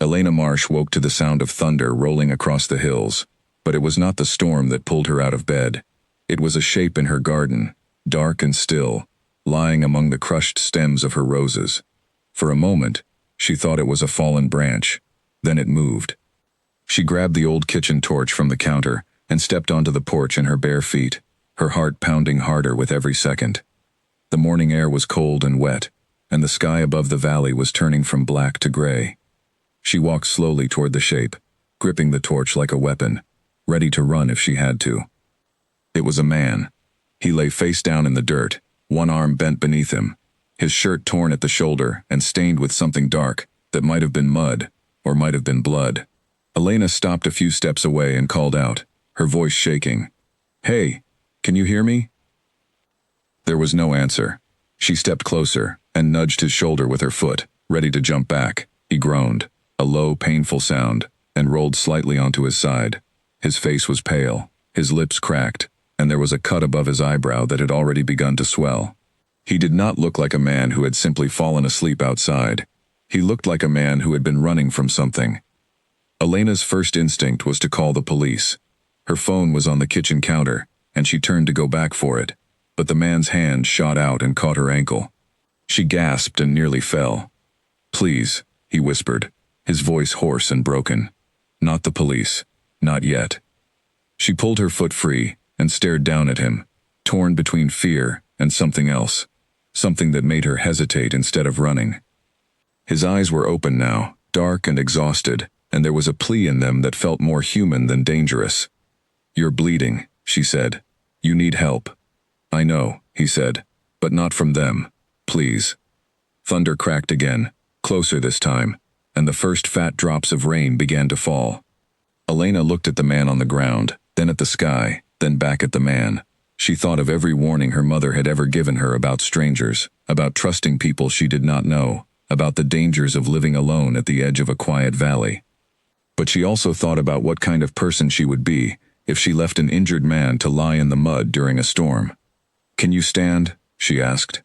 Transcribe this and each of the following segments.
Elena Marsh woke to the sound of thunder rolling across the hills, but it was not the storm that pulled her out of bed. It was a shape in her garden, dark and still, lying among the crushed stems of her roses. For a moment, she thought it was a fallen branch. Then it moved. She grabbed the old kitchen torch from the counter and stepped onto the porch in her bare feet, her heart pounding harder with every second. The morning air was cold and wet, and the sky above the valley was turning from black to gray. She walked slowly toward the shape, gripping the torch like a weapon, ready to run if she had to. It was a man. He lay face down in the dirt, one arm bent beneath him, his shirt torn at the shoulder and stained with something dark that might have been mud or might have been blood. Elena stopped a few steps away and called out, her voice shaking. "Hey, can you hear me?" There was no answer. She stepped closer and nudged his shoulder with her foot, ready to jump back. He groaned, a low, painful sound, and rolled slightly onto his side. His face was pale, his lips cracked, and there was a cut above his eyebrow that had already begun to swell. He did not look like a man who had simply fallen asleep outside. He looked like a man who had been running from something. Elena's first instinct was to call the police. Her phone was on the kitchen counter, and she turned to go back for it, but the man's hand shot out and caught her ankle. She gasped and nearly fell. "Please," he whispered, his voice hoarse and broken. "Not the police. Not yet." She pulled her foot free and stared down at him, torn between fear and something else, something that made her hesitate instead of running. His eyes were open now, dark and exhausted, and there was a plea in them that felt more human than dangerous. "You're bleeding," she said. "You need help." "I know," he said, "but not from them. Please." Thunder cracked again, closer this time, and the first fat drops of rain began to fall. Elena looked at the man on the ground, then at the sky, then back at the man. She thought of every warning her mother had ever given her about strangers, about trusting people she did not know, about the dangers of living alone at the edge of a quiet valley. But she also thought about what kind of person she would be if she left an injured man to lie in the mud during a storm. "Can you stand?" she asked.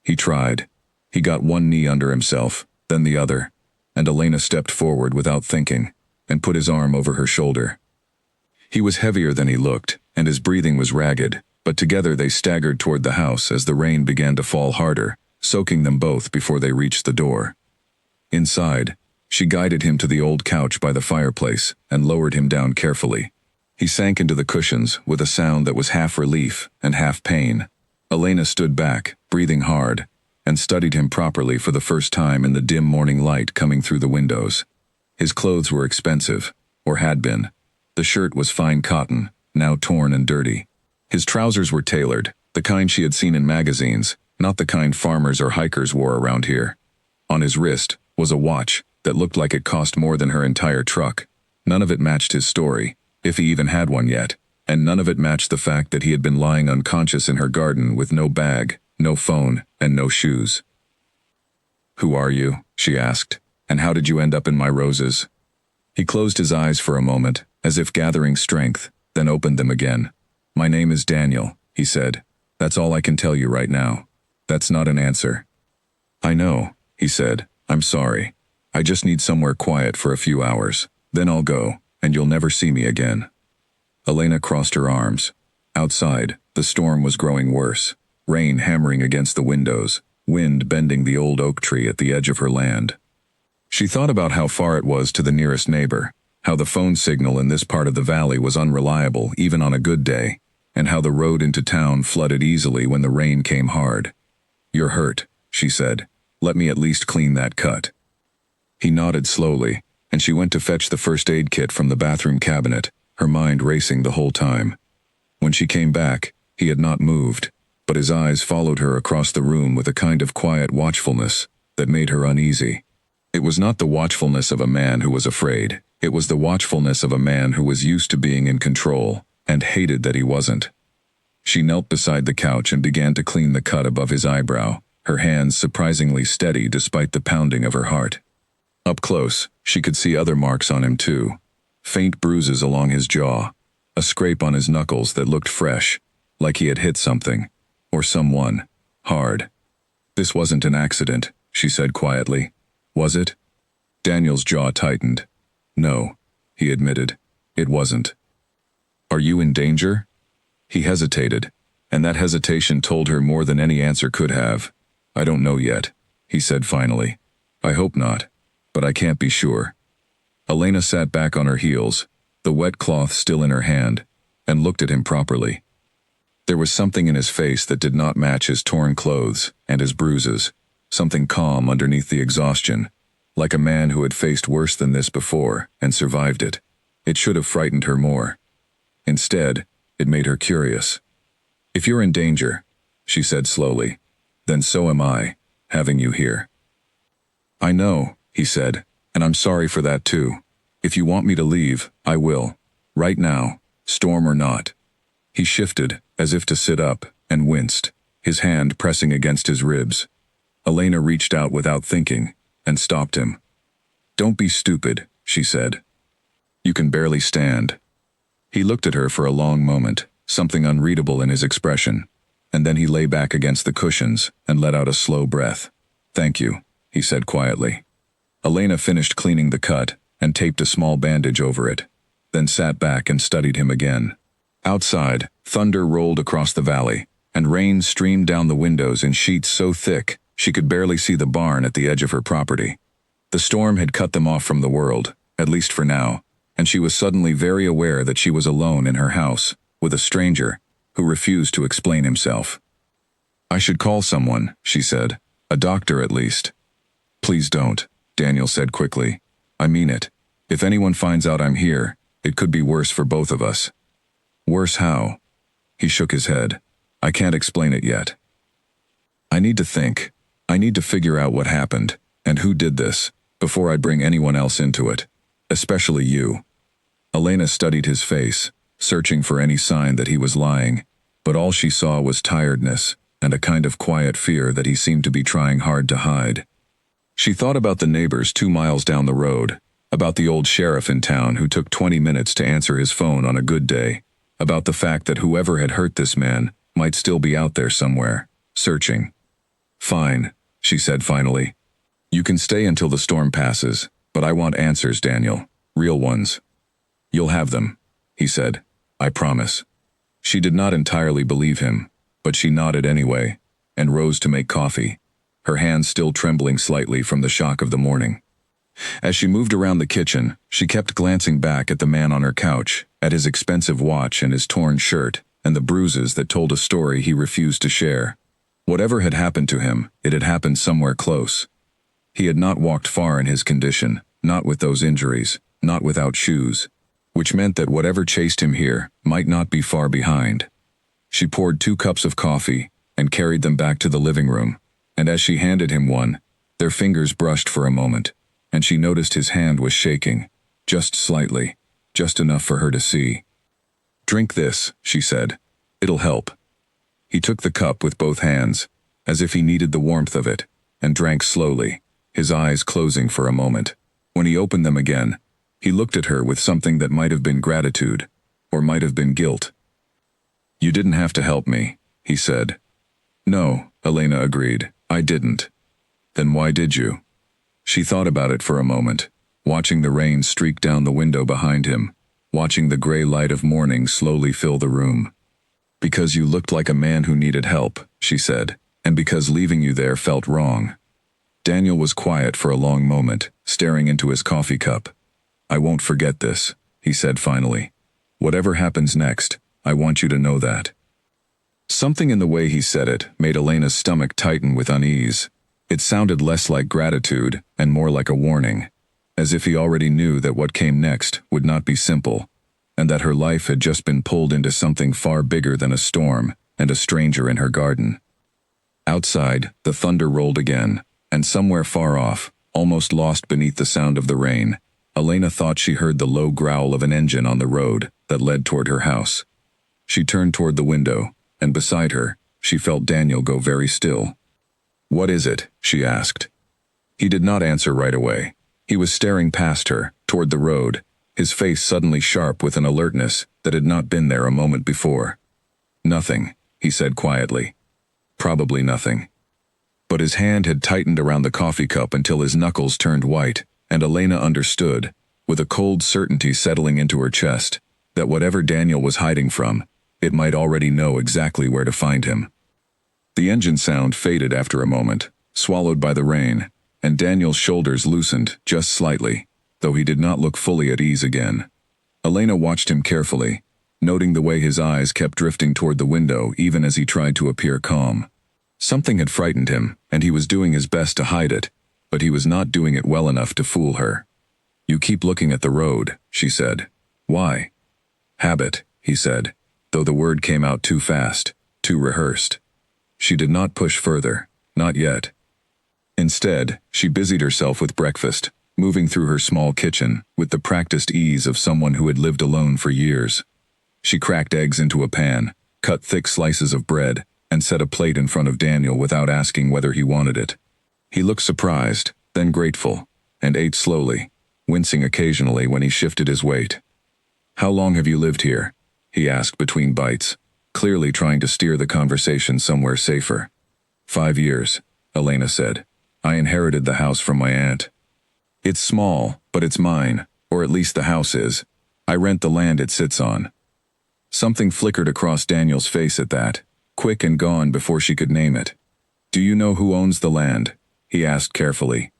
He tried. He got one knee under himself, then the other, and Elena stepped forward without thinking and put his arm over her shoulder. He was heavier than he looked, and his breathing was ragged, but together they staggered toward the house as the rain began to fall harder, soaking them both before they reached the door. Inside, she guided him to the old couch by the fireplace and lowered him down carefully. He sank into the cushions with a sound that was half relief and half pain. Elena stood back, breathing hard, and studied him properly for the first time in the dim morning light coming through the windows. His clothes were expensive, or had been. The shirt was fine cotton, now torn and dirty. His trousers were tailored, the kind she had seen in magazines, not the kind farmers or hikers wore around here. On his wrist was a watch that looked like it cost more than her entire truck. None of it matched his story, if he even had one yet, and none of it matched the fact that he had been lying unconscious in her garden with no bag, no phone, and no shoes. "Who are you?" she asked, "and how did you end up in my roses?" He closed his eyes for a moment, as if gathering strength, then opened them again. "My name is Daniel," he said. "That's all I can tell you right now." "That's not an answer." "I know," he said. "I'm sorry. I just need somewhere quiet for a few hours. Then I'll go, and you'll never see me again." Elena crossed her arms. Outside, the storm was growing worse, rain hammering against the windows, wind bending the old oak tree at the edge of her land. She thought about how far it was to the nearest neighbor, how the phone signal in this part of the valley was unreliable even on a good day, and how the road into town flooded easily when the rain came hard. "You're hurt," she said. "Let me at least clean that cut." He nodded slowly, and she went to fetch the first aid kit from the bathroom cabinet, her mind racing the whole time. When she came back, he had not moved, but his eyes followed her across the room with a kind of quiet watchfulness that made her uneasy. It was not the watchfulness of a man who was afraid. It was the watchfulness of a man who was used to being in control and hated that he wasn't. She knelt beside the couch and began to clean the cut above his eyebrow, her hands surprisingly steady despite the pounding of her heart. Up close, she could see other marks on him too. Faint bruises along his jaw, a scrape on his knuckles that looked fresh, like he had hit something, or someone, hard. "This wasn't an accident," she said quietly. "Was it?" Daniel's jaw tightened. No, he admitted. It wasn't. Are you in danger? He hesitated, and that hesitation told her more than any answer could have. I don't know yet, he said finally. I hope not, but I can't be sure. Elena sat back on her heels, the wet cloth still in her hand, and looked at him properly. There was something in his face that did not match his torn clothes and his bruises, something calm underneath the exhaustion, like a man who had faced worse than this before and survived it. It should have frightened her more. Instead, it made her curious. If you're in danger, she said slowly, then so am I, having you here. I know, he said, and I'm sorry for that too. If you want me to leave, I will. Right now, storm or not. He shifted, as if to sit up, and winced, his hand pressing against his ribs. Elena reached out without thinking, and stopped him. Don't be stupid, she said. You can barely stand. He looked at her for a long moment, something unreadable in his expression, and then he lay back against the cushions and let out a slow breath. Thank you, he said quietly. Elena finished cleaning the cut and taped a small bandage over it, then sat back and studied him again. Outside, thunder rolled across the valley, and rain streamed down the windows in sheets so thick she could barely see the barn at the edge of her property. The storm had cut them off from the world, at least for now, and she was suddenly very aware that she was alone in her house, with a stranger, who refused to explain himself. I should call someone, she said. A doctor at least. Please don't, Daniel said quickly. I mean it. If anyone finds out I'm here, it could be worse for both of us. Worse how? He shook his head. I can't explain it yet. I need to think. I need to figure out what happened, and who did this, before I bring anyone else into it. Especially you. Elena studied his face, searching for any sign that he was lying, but all she saw was tiredness and a kind of quiet fear that he seemed to be trying hard to hide. She thought about the neighbors 2 miles down the road, about the old sheriff in town who took 20 minutes to answer his phone on a good day, about the fact that whoever had hurt this man might still be out there somewhere, searching. Fine, she said finally. You can stay until the storm passes, but I want answers, Daniel. Real ones. You'll have them, he said. I promise. She did not entirely believe him, but she nodded anyway, and rose to make coffee, her hands still trembling slightly from the shock of the morning. As she moved around the kitchen, she kept glancing back at the man on her couch, at his expensive watch and his torn shirt, and the bruises that told a story he refused to share. Whatever had happened to him, it had happened somewhere close. He had not walked far in his condition, not with those injuries, not without shoes, which meant that whatever chased him here might not be far behind. She poured 2 cups of coffee and carried them back to the living room, and as she handed him one, their fingers brushed for a moment, and she noticed his hand was shaking, just slightly, just enough for her to see. Drink this, she said. It'll help. He took the cup with both hands, as if he needed the warmth of it, and drank slowly, his eyes closing for a moment. When he opened them again, he looked at her with something that might have been gratitude, or might have been guilt. You didn't have to help me, he said. No, Elena agreed, I didn't. Then why did you? She thought about it for a moment, watching the rain streak down the window behind him, watching the gray light of morning slowly fill the room. Because you looked like a man who needed help, she said, and because leaving you there felt wrong. Daniel was quiet for a long moment, staring into his coffee cup. I won't forget this, he said finally. Whatever happens next, I want you to know that. Something in the way he said it made Elena's stomach tighten with unease. It sounded less like gratitude and more like a warning, as if he already knew that what came next would not be simple, and that her life had just been pulled into something far bigger than a storm and a stranger in her garden. Outside, the thunder rolled again, and somewhere far off, almost lost beneath the sound of the rain, Elena thought she heard the low growl of an engine on the road that led toward her house. She turned toward the window, and beside her, she felt Daniel go very still. What is it? She asked. He did not answer right away. He was staring past her, toward the road, his face suddenly sharp with an alertness that had not been there a moment before. Nothing, he said quietly. Probably nothing. But his hand had tightened around the coffee cup until his knuckles turned white, And Elena understood, with a cold certainty settling into her chest, that whatever Daniel was hiding from, it might already know exactly where to find him. The engine sound faded after a moment, swallowed by the rain, and Daniel's shoulders loosened just slightly, though he did not look fully at ease again. Elena watched him carefully, noting the way his eyes kept drifting toward the window even as he tried to appear calm. Something had frightened him, and he was doing his best to hide it, but he was not doing it well enough to fool her. "You keep looking at the road," she said. "Why?" "Habit," he said, though the word came out too fast, too rehearsed. She did not push further, not yet. Instead, she busied herself with breakfast, moving through her small kitchen with the practiced ease of someone who had lived alone for years. She cracked eggs into a pan, cut thick slices of bread, and set a plate in front of Daniel without asking whether he wanted it. He looked surprised, then grateful, and ate slowly, wincing occasionally when he shifted his weight. "How long have you lived here?" he asked between bites, clearly trying to steer the conversation somewhere safer. 5 years, Elena said. "I inherited the house from my aunt. It's small, but it's mine, or at least the house is. I rent the land it sits on." Something flickered across Daniel's face at that, quick and gone before she could name it. "Do you know who owns the land?" he asked carefully.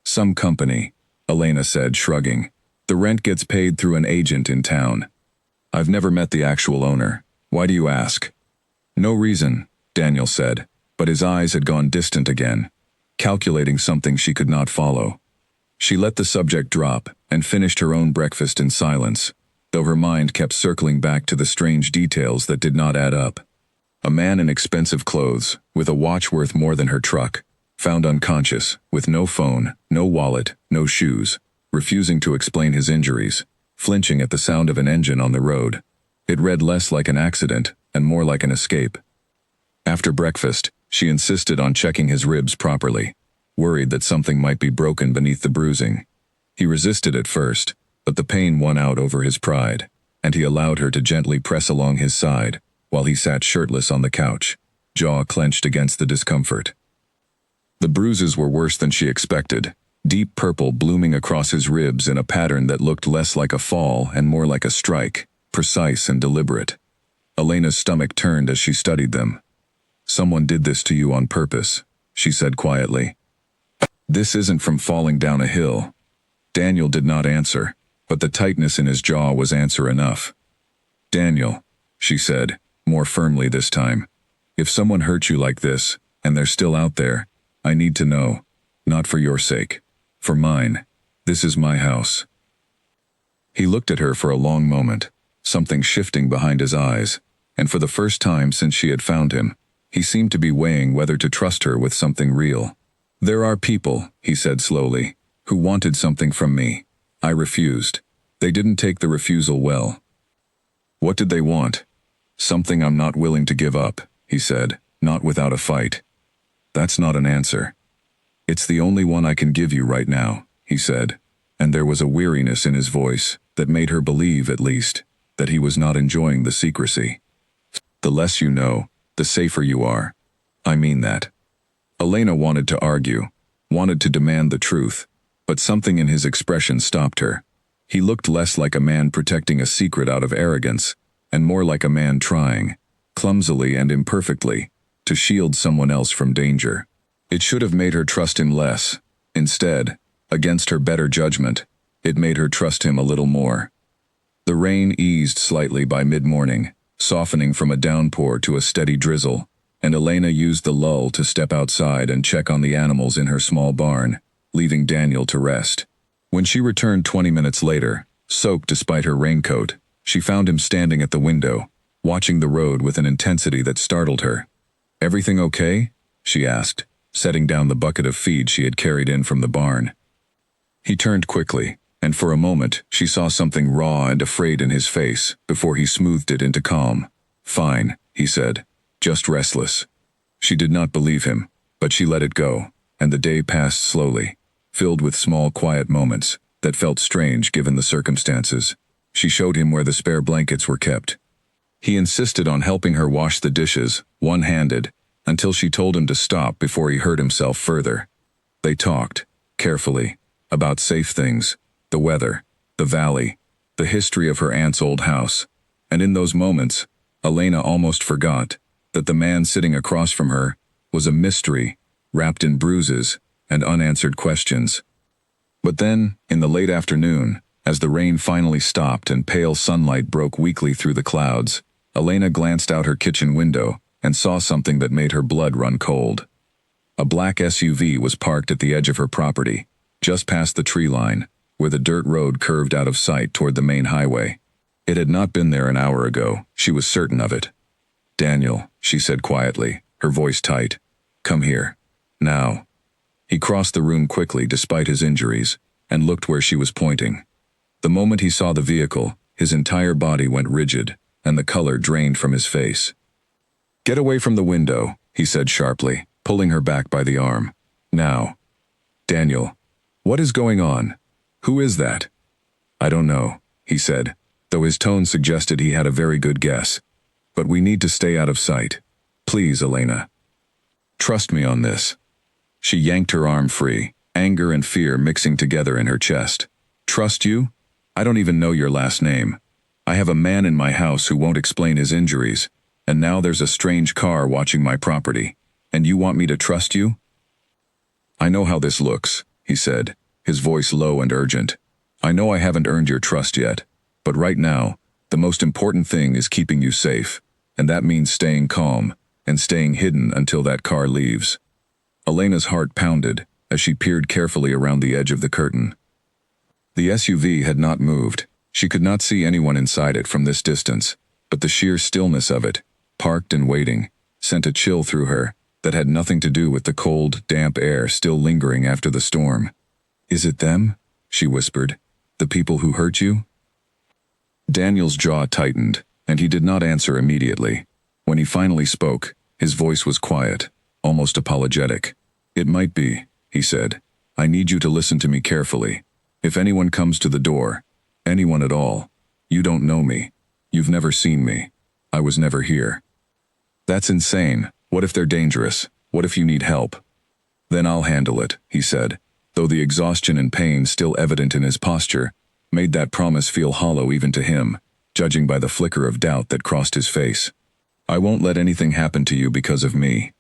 "Some company," Elena said, shrugging. "The rent gets paid through an agent in town. I've never met the actual owner. Why do you ask?" "No reason," Daniel said, but his eyes had gone distant again, calculating something she could not follow. She let the subject drop and finished her own breakfast in silence, though her mind kept circling back to the strange details that did not add up. A man in expensive clothes, with a watch worth more than her truck, found unconscious, with no phone, no wallet, no shoes, refusing to explain his injuries, flinching at the sound of an engine on the road. It read less like an accident and more like an escape. After breakfast, she insisted on checking his ribs properly, worried that something might be broken beneath the bruising. He resisted at first, but the pain won out over his pride, and he allowed her to gently press along his side while he sat shirtless on the couch, jaw clenched against the discomfort. The bruises were worse than she expected, deep purple blooming across his ribs in a pattern that looked less like a fall and more like a strike, precise and deliberate. Elena's stomach turned as she studied them. "Someone did this to you on purpose," she said quietly. "This isn't from falling down a hill." Daniel did not answer, but the tightness in his jaw was answer enough. "Daniel," she said, more firmly this time, "if someone hurt you like this, and they're still out there, I need to know. Not for your sake. For mine. This is my house." He looked at her for a long moment, something shifting behind his eyes, and for the first time since she had found him, he seemed to be weighing whether to trust her with something real. "There are people," he said slowly, "who wanted something from me. I refused. They didn't take the refusal well." "What did they want?" "Something I'm not willing to give up," he said, "not without a fight." "That's not an answer." "It's the only one I can give you right now," he said, and there was a weariness in his voice that made her believe, at least, that he was not enjoying the secrecy. "The less you know, the safer you are. I mean that." Elena wanted to argue, wanted to demand the truth, but something in his expression stopped her. He looked less like a man protecting a secret out of arrogance, and more like a man trying, clumsily and imperfectly, to shield someone else from danger. It should have made her trust him less. Instead, against her better judgment, it made her trust him a little more. The rain eased slightly by mid-morning, softening from a downpour to a steady drizzle, and Elena used the lull to step outside and check on the animals in her small barn, leaving Daniel to rest. When she returned 20 minutes later, soaked despite her raincoat, she found him standing at the window, watching the road with an intensity that startled her. "Everything okay?" she asked, setting down the bucket of feed she had carried in from the barn. He turned quickly, and for a moment she saw something raw and afraid in his face before he smoothed it into calm. "Fine," he said, "just restless." She did not believe him, but she let it go, and the day passed slowly, filled with small quiet moments that felt strange given the circumstances. She showed him where the spare blankets were kept. He insisted on helping her wash the dishes, one-handed, until she told him to stop before he hurt himself further. They talked, carefully, about safe things, the weather, the valley, the history of her aunt's old house. And in those moments, Elena almost forgot that the man sitting across from her was a mystery, wrapped in bruises and unanswered questions. But then, in the late afternoon, as the rain finally stopped and pale sunlight broke weakly through the clouds, Elena glanced out her kitchen window and saw something that made her blood run cold. A black SUV was parked at the edge of her property, just past the tree line, where the dirt road curved out of sight toward the main highway. It had not been there an hour ago, she was certain of it. "Daniel," she said quietly, her voice tight. "Come here. Now." He crossed the room quickly despite his injuries, and looked where she was pointing. The moment he saw the vehicle, his entire body went rigid, and the color drained from his face. "Get away from the window," he said sharply, pulling her back by the arm. "Now." "Daniel, what is going on? Who is that?" "I don't know," he said, though his tone suggested he had a very good guess. "But we need to stay out of sight. Please, Elena. Trust me on this." She yanked her arm free, anger and fear mixing together in her chest. "Trust you? I don't even know your last name. I have a man in my house who won't explain his injuries, and now there's a strange car watching my property, and you want me to trust you?" "I know how this looks," he said, his voice low and urgent. "I know I haven't earned your trust yet, but right now, the most important thing is keeping you safe, and that means staying calm and staying hidden until that car leaves." Elena's heart pounded as she peered carefully around the edge of the curtain. The SUV had not moved. She could not see anyone inside it from this distance, but the sheer stillness of it, parked and waiting, sent a chill through her that had nothing to do with the cold, damp air still lingering after the storm. "Is it them?" she whispered. "The people who hurt you?" Daniel's jaw tightened, and he did not answer immediately. When he finally spoke, his voice was quiet, almost apologetic. "It might be," he said. "I need you to listen to me carefully. If anyone comes to the door, anyone at all, you don't know me. You've never seen me. I was never here." "That's insane. What if they're dangerous? What if you need help?" "Then I'll handle it," he said, though the exhaustion and pain still evident in his posture made that promise feel hollow even to him, judging by the flicker of doubt that crossed his face. "I won't let anything happen to you because of me."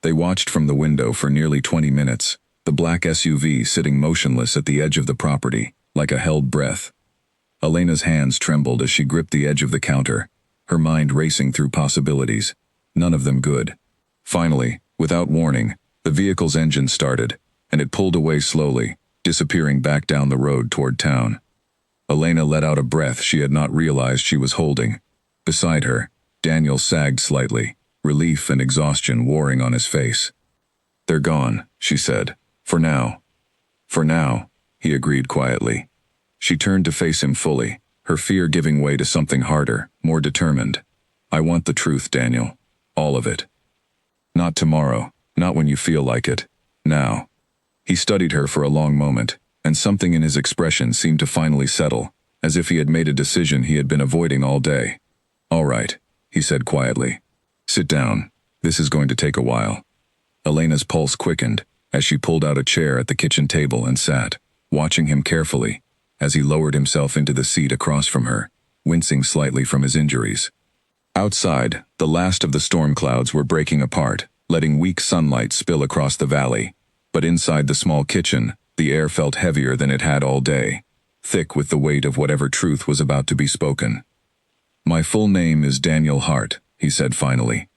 They watched from the window for nearly 20 minutes, the black SUV sitting motionless at the edge of the property, like a held breath. Elena's hands trembled as she gripped the edge of the counter, her mind racing through possibilities, none of them good. Finally, without warning, the vehicle's engine started, and it pulled away slowly, disappearing back down the road toward town. Elena let out a breath she had not realized she was holding. Beside her, Daniel sagged slightly, relief and exhaustion warring on his face. "They're gone," she said. "For now." "For now," he agreed quietly. She turned to face him fully, her fear giving way to something harder, more determined. "I want the truth, Daniel. All of it. Not tomorrow, not when you feel like it. Now." He studied her for a long moment, and something in his expression seemed to finally settle, as if he had made a decision he had been avoiding all day. "All right," he said quietly. "Sit down. This is going to take a while." Elena's pulse quickened as she pulled out a chair at the kitchen table and sat, watching him carefully, as he lowered himself into the seat across from her, wincing slightly from his injuries. Outside, the last of the storm clouds were breaking apart, letting weak sunlight spill across the valley. But inside the small kitchen, the air felt heavier than it had all day, thick with the weight of whatever truth was about to be spoken. "My full name is Daniel Hart," he said finally.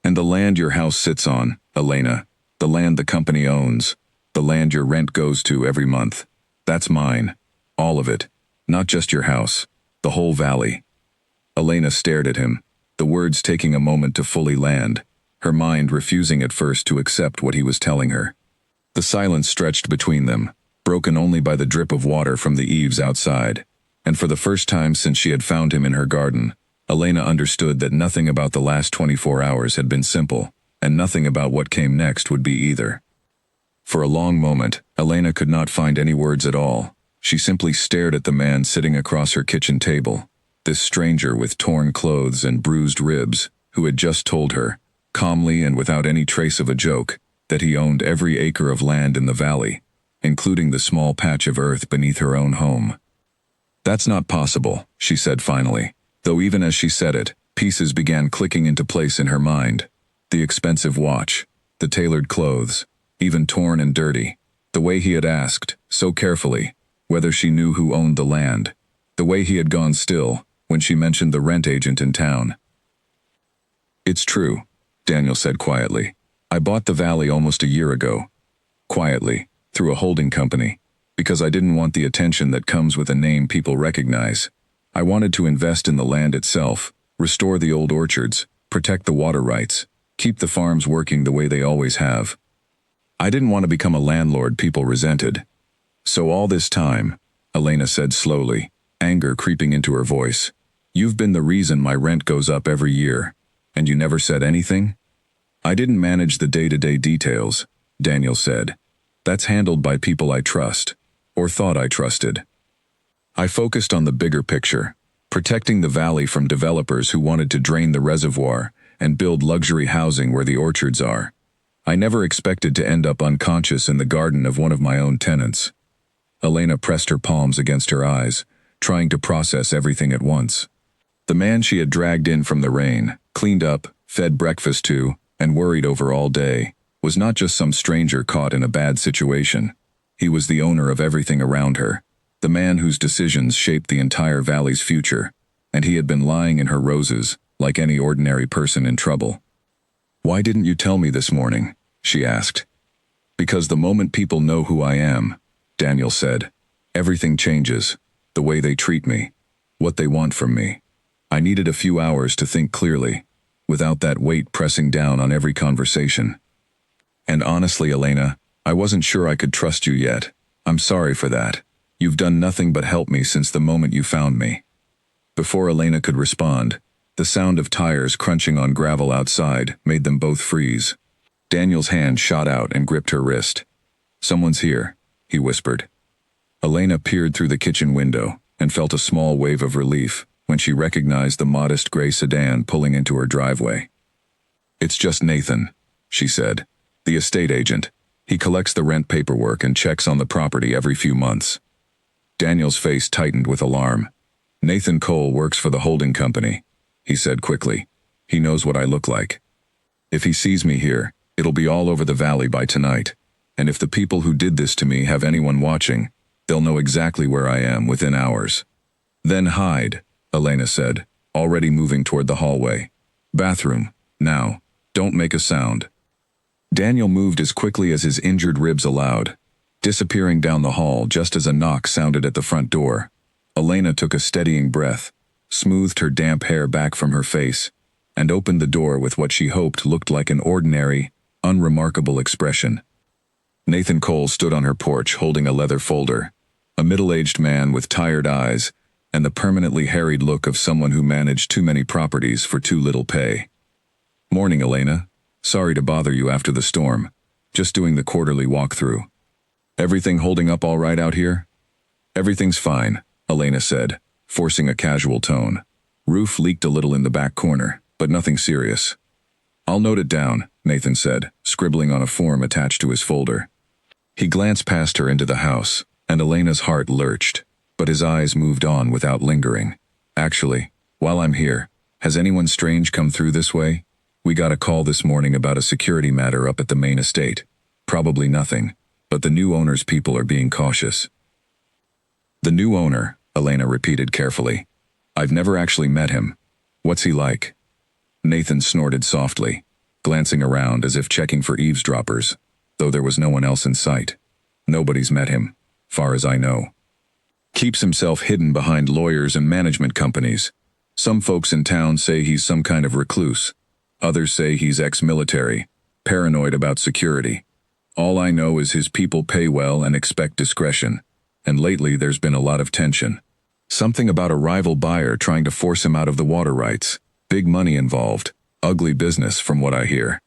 "And the land your house sits on, Elena, the land the company owns, the land your rent goes to every month, that's mine. All of it. Not just your house. The whole valley." Elena stared at him, the words taking a moment to fully land, her mind refusing at first to accept what he was telling her. The silence stretched between them, broken only by the drip of water from the eaves outside, and for the first time since she had found him in her garden, Elena understood that nothing about the last 24 hours had been simple, and nothing about what came next would be either. For a long moment, Elena could not find any words at all. She simply stared at the man sitting across her kitchen table, this stranger with torn clothes and bruised ribs, who had just told her, calmly and without any trace of a joke, that he owned every acre of land in the valley, including the small patch of earth beneath her own home. "That's not possible," she said finally, though even as she said it, pieces began clicking into place in her mind. The expensive watch, the tailored clothes, even torn and dirty, the way he had asked, so carefully, whether she knew who owned the land, the way he had gone still when she mentioned the rent agent in town. "It's true," Daniel said quietly. "I bought the valley almost a year ago. Quietly, through a holding company, because I didn't want the attention that comes with a name people recognize. I wanted to invest in the land itself, restore the old orchards, protect the water rights, keep the farms working the way they always have. I didn't want to become a landlord people resented. So all this time," Elena said slowly, anger creeping into her voice, "you've been the reason my rent goes up every year, and you never said anything?" "I didn't manage the day-to-day details," Daniel said. "That's handled by people I trust, or thought I trusted. I focused on the bigger picture, protecting the valley from developers who wanted to drain the reservoir and build luxury housing where the orchards are. I never expected to end up unconscious in the garden of one of my own tenants." Elena pressed her palms against her eyes, trying to process everything at once. The man she had dragged in from the rain, cleaned up, fed breakfast to, and worried over all day, was not just some stranger caught in a bad situation. He was the owner of everything around her, the man whose decisions shaped the entire valley's future, and he had been lying in her roses, like any ordinary person in trouble. "Why didn't you tell me this morning?" she asked. "Because the moment people know who I am," Daniel said, "everything changes, the way they treat me, what they want from me. I needed a few hours to think clearly, without that weight pressing down on every conversation. And honestly, Elena, I wasn't sure I could trust you yet. I'm sorry for that. You've done nothing but help me since the moment you found me." Before Elena could respond, the sound of tires crunching on gravel outside made them both freeze. Daniel's hand shot out and gripped her wrist. "Someone's here," he whispered. Elena peered through the kitchen window and felt a small wave of relief when she recognized the modest gray sedan pulling into her driveway. "It's just Nathan," she said, "the estate agent. He collects the rent paperwork and checks on the property every few months." Daniel's face tightened with alarm. "Nathan Cole works for the holding company," he said quickly. "He knows what I look like. If he sees me here, it'll be all over the valley by tonight. And if the people who did this to me have anyone watching, they'll know exactly where I am within hours." "Then hide," Elena said, already moving toward the hallway. "Bathroom, now. Don't make a sound." Daniel moved as quickly as his injured ribs allowed, disappearing down the hall just as a knock sounded at the front door. Elena took a steadying breath, smoothed her damp hair back from her face, and opened the door with what she hoped looked like an ordinary, unremarkable expression. Nathan Cole stood on her porch holding a leather folder, a middle-aged man with tired eyes and the permanently harried look of someone who managed too many properties for too little pay. "Morning, Elena. Sorry to bother you after the storm. Just doing the quarterly walkthrough. Everything holding up all right out here?" "Everything's fine," Elena said, forcing a casual tone. "Roof leaked a little in the back corner, but nothing serious." "I'll note it down," Nathan said, scribbling on a form attached to his folder. He glanced past her into the house, and Elena's heart lurched, but his eyes moved on without lingering. "Actually, while I'm here, has anyone strange come through this way? We got a call this morning about a security matter up at the main estate. Probably nothing, but the new owner's people are being cautious." "The new owner," Elena repeated carefully. "I've never actually met him. What's he like?" Nathan snorted softly, glancing around as if checking for eavesdroppers, though there was no one else in sight. "Nobody's met him, far as I know. Keeps himself hidden behind lawyers and management companies. Some folks in town say he's some kind of recluse. Others say he's ex-military, paranoid about security. All I know is his people pay well and expect discretion, and lately there's been a lot of tension. Something about a rival buyer trying to force him out of the water rights. Big money involved. Ugly business from what I hear."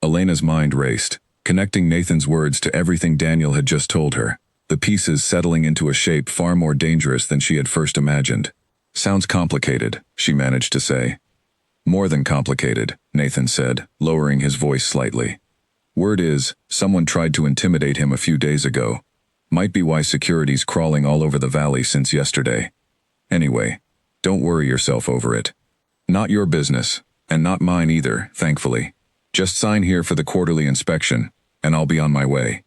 Elena's mind raced, connecting Nathan's words to everything Daniel had just told her, the pieces settling into a shape far more dangerous than she had first imagined. "Sounds complicated," she managed to say. "More than complicated," Nathan said, lowering his voice slightly. "Word is, someone tried to intimidate him a few days ago, Might be why security's crawling all over the valley since yesterday. Anyway, don't worry yourself over it. Not your business, and not mine either, thankfully. Just sign here for the quarterly inspection, and I'll be on my way."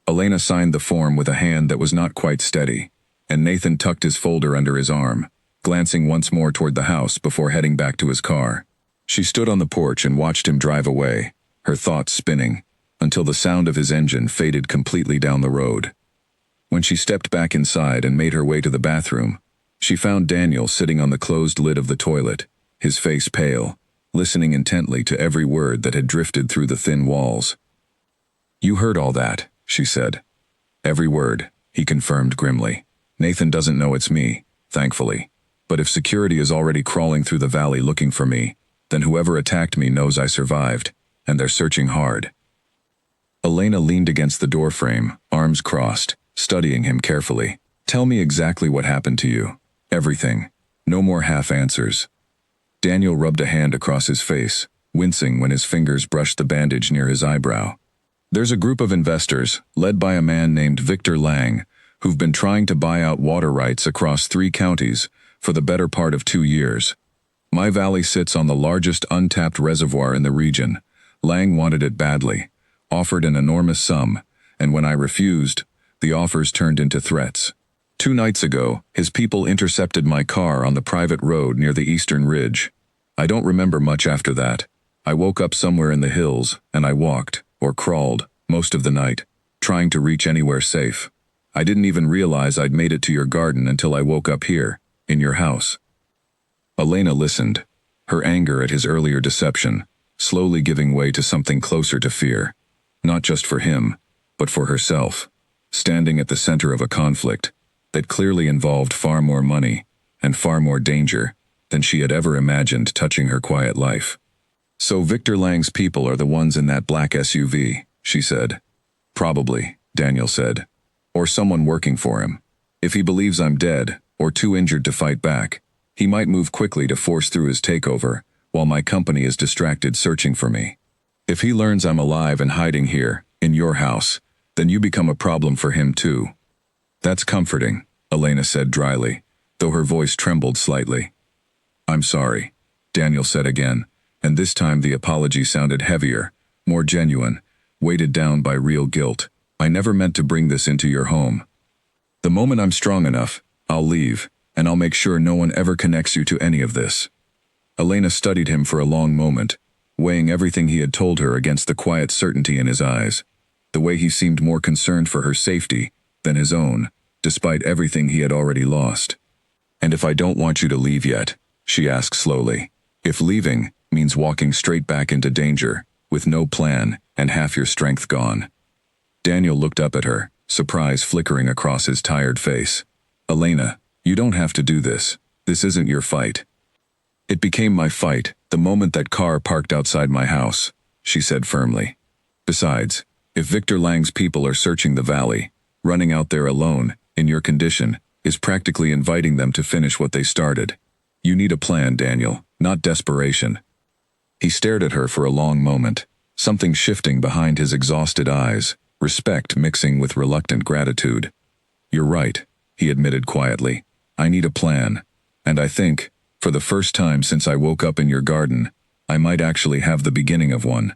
Elena signed the form with a hand that was not quite steady, and Nathan tucked his folder under his arm, glancing once more toward the house before heading back to his car. She stood on the porch and watched him drive away, her thoughts spinning, until the sound of his engine faded completely down the road. When she stepped back inside and made her way to the bathroom, she found Daniel sitting on the closed lid of the toilet, his face pale, listening intently to every word that had drifted through the thin walls. "You heard all that," she said. "Every word," he confirmed grimly. "Nathan doesn't know it's me, thankfully. But if security is already crawling through the valley looking for me, then whoever attacked me knows I survived, and they're searching hard." Elena leaned against the doorframe, arms crossed, studying him carefully. "Tell me exactly what happened to you. Everything. No more half answers." Daniel rubbed a hand across his face, wincing when his fingers brushed the bandage near his eyebrow. "There's a group of investors, led by a man named Victor Lang, who've been trying to buy out water rights across 3 counties for the better part of 2 years. My valley sits on the largest untapped reservoir in the region. Lang wanted it badly, offered an enormous sum, and when I refused, the offers turned into threats. 2 nights ago, his people intercepted my car on the private road near the eastern ridge. I don't remember much after that. I woke up somewhere in the hills, and I walked, or crawled, most of the night, trying to reach anywhere safe. I didn't even realize I'd made it to your garden until I woke up here, in your house." Elena listened, her anger at his earlier deception, slowly giving way to something closer to fear. Not just for him, but for herself, standing at the center of a conflict that clearly involved far more money and far more danger than she had ever imagined touching her quiet life. "So Victor Lang's people are the ones in that black SUV," she said. "Probably," Daniel said. "Or someone working for him. If he believes I'm dead, or too injured to fight back, he might move quickly to force through his takeover, while my company is distracted searching for me. If he learns I'm alive and hiding here, in your house, then you become a problem for him too." "That's comforting," Elena said dryly, though her voice trembled slightly. "I'm sorry," Daniel said again, and this time the apology sounded heavier, more genuine, weighted down by real guilt. "I never meant to bring this into your home. The moment I'm strong enough, I'll leave, and I'll make sure no one ever connects you to any of this." Elena studied him for a long moment, weighing everything he had told her against the quiet certainty in his eyes, the way he seemed more concerned for her safety than his own, despite everything he had already lost. "And if I don't want you to leave yet?" she asked slowly. "If leaving means walking straight back into danger, with no plan and half your strength gone." Daniel looked up at her, surprise flickering across his tired face. "Elena, you don't have to do this. This isn't your fight." "It became my fight the moment that car parked outside my house," she said firmly. "Besides, if Victor Lang's people are searching the valley, running out there alone, in your condition, is practically inviting them to finish what they started. You need a plan, Daniel, not desperation." He stared at her for a long moment, something shifting behind his exhausted eyes, respect mixing with reluctant gratitude. "You're right," he admitted quietly. "I need a plan, and I think, for the first time since I woke up in your garden, I might actually have the beginning of one."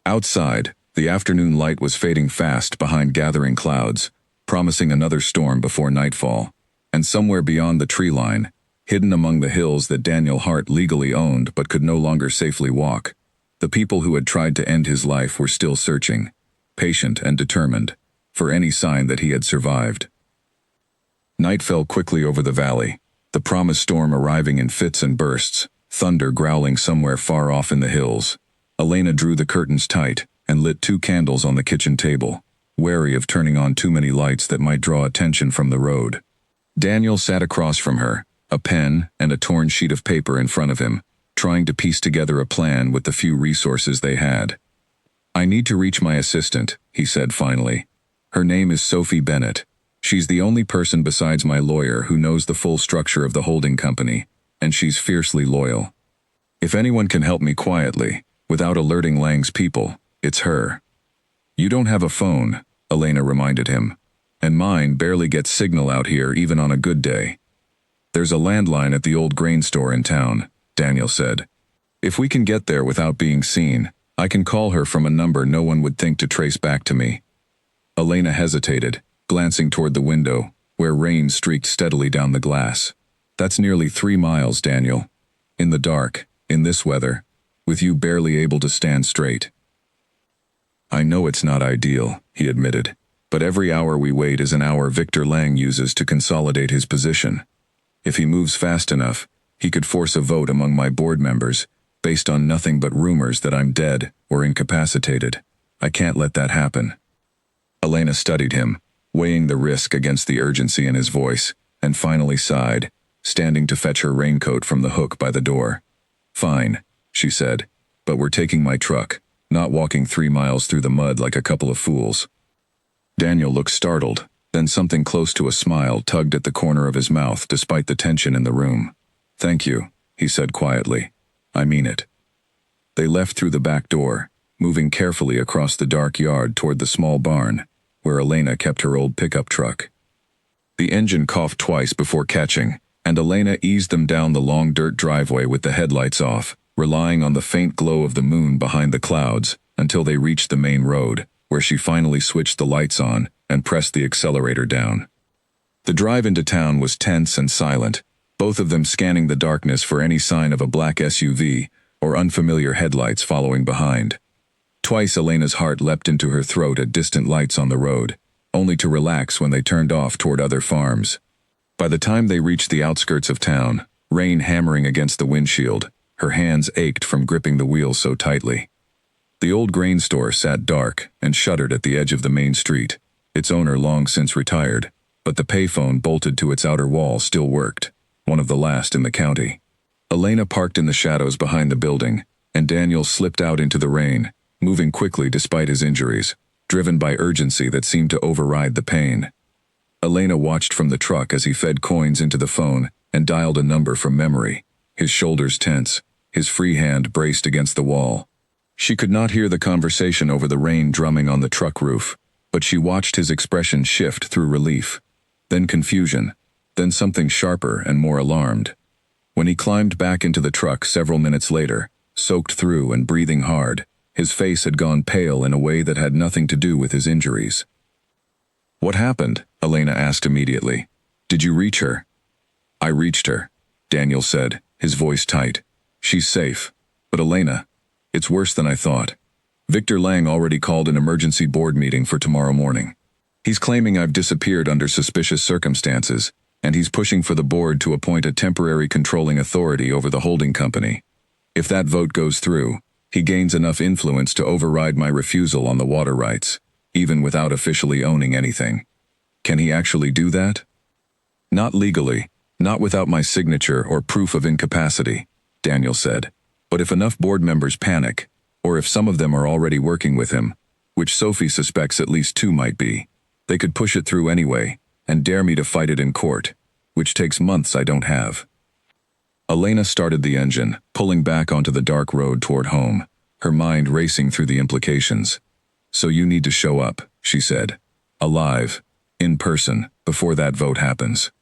Outside, the afternoon light was fading fast behind gathering clouds, promising another storm before nightfall, and somewhere beyond the tree line, hidden among the hills that Daniel Hart legally owned but could no longer safely walk, the people who had tried to end his life were still searching, patient and determined, for any sign that he had survived. Night fell quickly over the valley, the promised storm arriving in fits and bursts, thunder growling somewhere far off in the hills. Elena drew the curtains tight and lit 2 candles on the kitchen table, wary of turning on too many lights that might draw attention from the road. Daniel sat across from her, a pen and a torn sheet of paper in front of him, trying to piece together a plan with the few resources they had. "I need to reach my assistant," he said finally. "Her name is Sophie Bennett. She's the only person besides my lawyer who knows the full structure of the holding company, and she's fiercely loyal. If anyone can help me quietly, without alerting Lang's people, it's her." "You don't have a phone," Elena reminded him. and mine barely gets signal out here even on a good day. There's a landline at the old grain store in town, Daniel said. If we can get there without being seen, I can call her from a number no one would think to trace back to me. Elena hesitated, glancing toward the window, where rain streaked steadily down the glass. That's nearly 3 miles, Daniel. In the dark, in this weather, with you barely able to stand straight. I know it's not ideal, he admitted, but every hour we wait is an hour Victor Lang uses to consolidate his position. If he moves fast enough, he could force a vote among my board members, based on nothing but rumors that I'm dead or incapacitated. I can't let that happen. Elena studied him, weighing the risk against the urgency in his voice, and finally sighed, standing to fetch her raincoat from the hook by the door. Fine, she said, but we're taking my truck, not walking 3 miles through the mud like a couple of fools. Daniel looked startled, then something close to a smile tugged at the corner of his mouth despite the tension in the room. Thank you, he said quietly. I mean it. They left through the back door, moving carefully across the dark yard toward the small barn, where Elena kept her old pickup truck. The engine coughed twice before catching, and Elena eased them down the long dirt driveway with the headlights off, relying on the faint glow of the moon behind the clouds until they reached the main road, where she finally switched the lights on and pressed the accelerator down. The drive into town was tense and silent, both of them scanning the darkness for any sign of a black SUV or unfamiliar headlights following behind. Twice Elena's heart leapt into her throat at distant lights on the road, only to relax when they turned off toward other farms. By the time they reached the outskirts of town, rain hammering against the windshield, her hands ached from gripping the wheel so tightly. The old grain store sat dark and shuttered at the edge of the main street, its owner long since retired, but the payphone bolted to its outer wall still worked, one of the last in the county. Elena parked in the shadows behind the building, and Daniel slipped out into the rain, moving quickly despite his injuries, driven by urgency that seemed to override the pain. Elena watched from the truck as he fed coins into the phone and dialed a number from memory, his shoulders tense, his free hand braced against the wall. She could not hear the conversation over the rain drumming on the truck roof, but she watched his expression shift through relief, then confusion, then something sharper and more alarmed. When he climbed back into the truck several minutes later, soaked through and breathing hard, his face had gone pale in a way that had nothing to do with his injuries. What happened? Elena asked immediately. Did you reach her? I reached her, Daniel said, his voice tight. She's safe. But Elena, it's worse than I thought. Victor Lang already called an emergency board meeting for tomorrow morning. He's claiming I've disappeared under suspicious circumstances, and he's pushing for the board to appoint a temporary controlling authority over the holding company. If that vote goes through, he gains enough influence to override my refusal on the water rights, even without officially owning anything. Can he actually do that? Not legally, not without my signature or proof of incapacity, Daniel said. But if enough board members panic, or if some of them are already working with him, which Sophie suspects at least 2 might be, they could push it through anyway, and dare me to fight it in court, which takes months I don't have. Elena started the engine, pulling back onto the dark road toward home, her mind racing through the implications. So you need to show up, she said. Alive, in person, before that vote happens.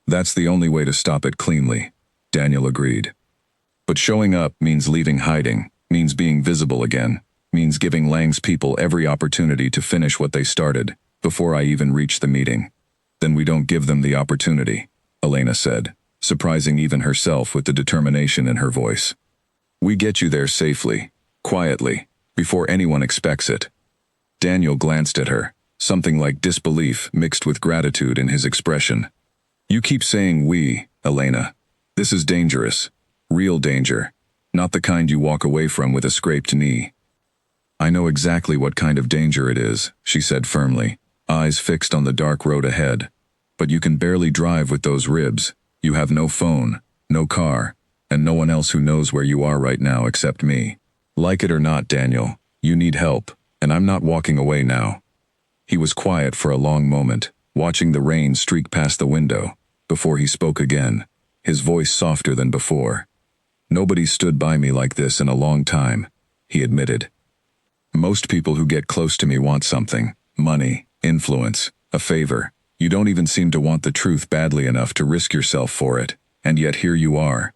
That's the only way to stop it cleanly, Daniel agreed. But showing up means leaving hiding, means being visible again, means giving Lang's people every opportunity to finish what they started, before I even reach the meeting. Then we don't give them the opportunity, Elena said, surprising even herself with the determination in her voice. We get you there safely, quietly, before anyone expects it. Daniel glanced at her, something like disbelief mixed with gratitude in his expression. You keep saying we, Elena. This is dangerous. Real danger. Not the kind you walk away from with a scraped knee. I know exactly what kind of danger it is, she said firmly, eyes fixed on the dark road ahead. But you can barely drive with those ribs. You have no phone, no car, and no one else who knows where you are right now except me. Like it or not, Daniel, you need help, and I'm not walking away now. He was quiet for a long moment, watching the rain streak past the window, before he spoke again, his voice softer than before. Nobody stood by me like this in a long time, he admitted. Most people who get close to me want something, money, influence, A favor. You don't even seem to want the truth badly enough to risk yourself for it, and yet here you are.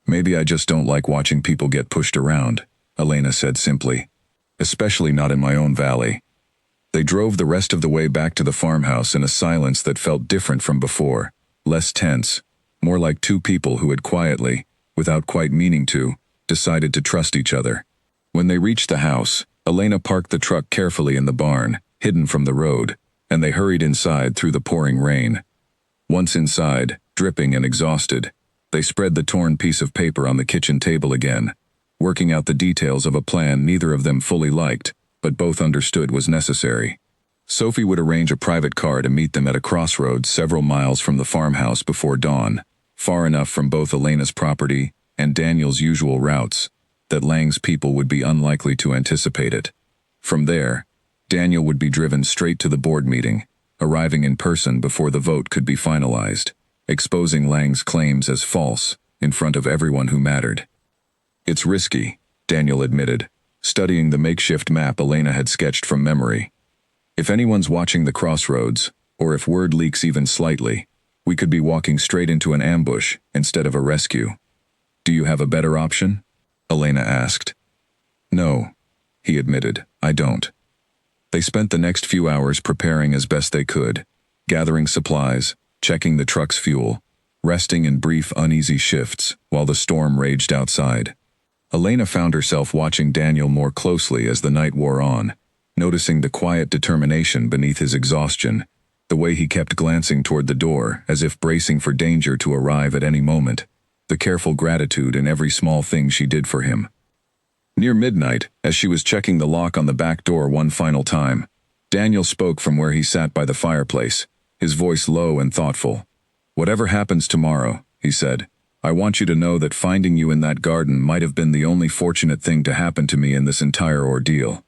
Maybe I just don't like watching people get pushed around, Elena said simply. Especially not in my own valley. They drove the rest of the way back to the farmhouse in a silence that felt different from before, less tense, more like two people who had quietly, without quite meaning to, decided to trust each other. When they reached the house, Elena parked the truck carefully in the barn, hidden from the road, and they hurried inside through the pouring rain. Once inside, dripping and exhausted, they spread the torn piece of paper on the kitchen table again, working out the details of a plan neither of them fully liked, but both understood was necessary. Sophie would arrange a private car to meet them at a crossroads several miles from the farmhouse before dawn, far enough from both Elena's property and Daniel's usual routes that Lang's people would be unlikely to anticipate it. From there, Daniel would be driven straight to the board meeting, arriving in person before the vote could be finalized, exposing Lang's claims as false in front of everyone who mattered. It's risky, Daniel admitted, studying the makeshift map Elena had sketched from memory. If anyone's watching the crossroads, or if word leaks even slightly, we could be walking straight into an ambush instead of a rescue. Do you have a better option? Elena asked. No, he admitted, I don't. They spent the next few hours preparing as best they could, gathering supplies, checking the truck's fuel, resting in brief uneasy shifts while the storm raged outside. Elena found herself watching Daniel more closely as the night wore on, noticing the quiet determination beneath his exhaustion, the way he kept glancing toward the door as if bracing for danger to arrive at any moment, the careful gratitude in every small thing she did for him. Near midnight, as she was checking the lock on the back door one final time, Daniel spoke from where he sat by the fireplace, his voice low and thoughtful. Whatever happens tomorrow, he said, I want you to know that finding you in that garden might have been the only fortunate thing to happen to me in this entire ordeal.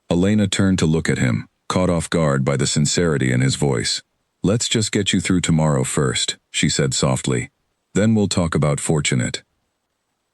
Elena turned to look at him, caught off guard by the sincerity in his voice. Let's just get you through tomorrow first, she said softly. Then we'll talk about fortunate.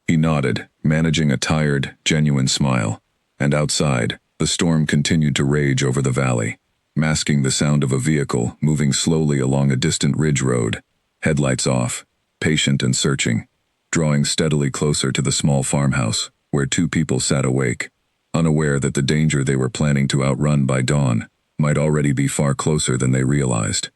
He nodded, managing a tired, genuine smile, and outside, the storm continued to rage over the valley, masking the sound of a vehicle moving slowly along a distant ridge road, headlights off, patient and searching, drawing steadily closer to the small farmhouse, where two people sat awake, unaware that the danger they were planning to outrun by dawn might already be far closer than they realized.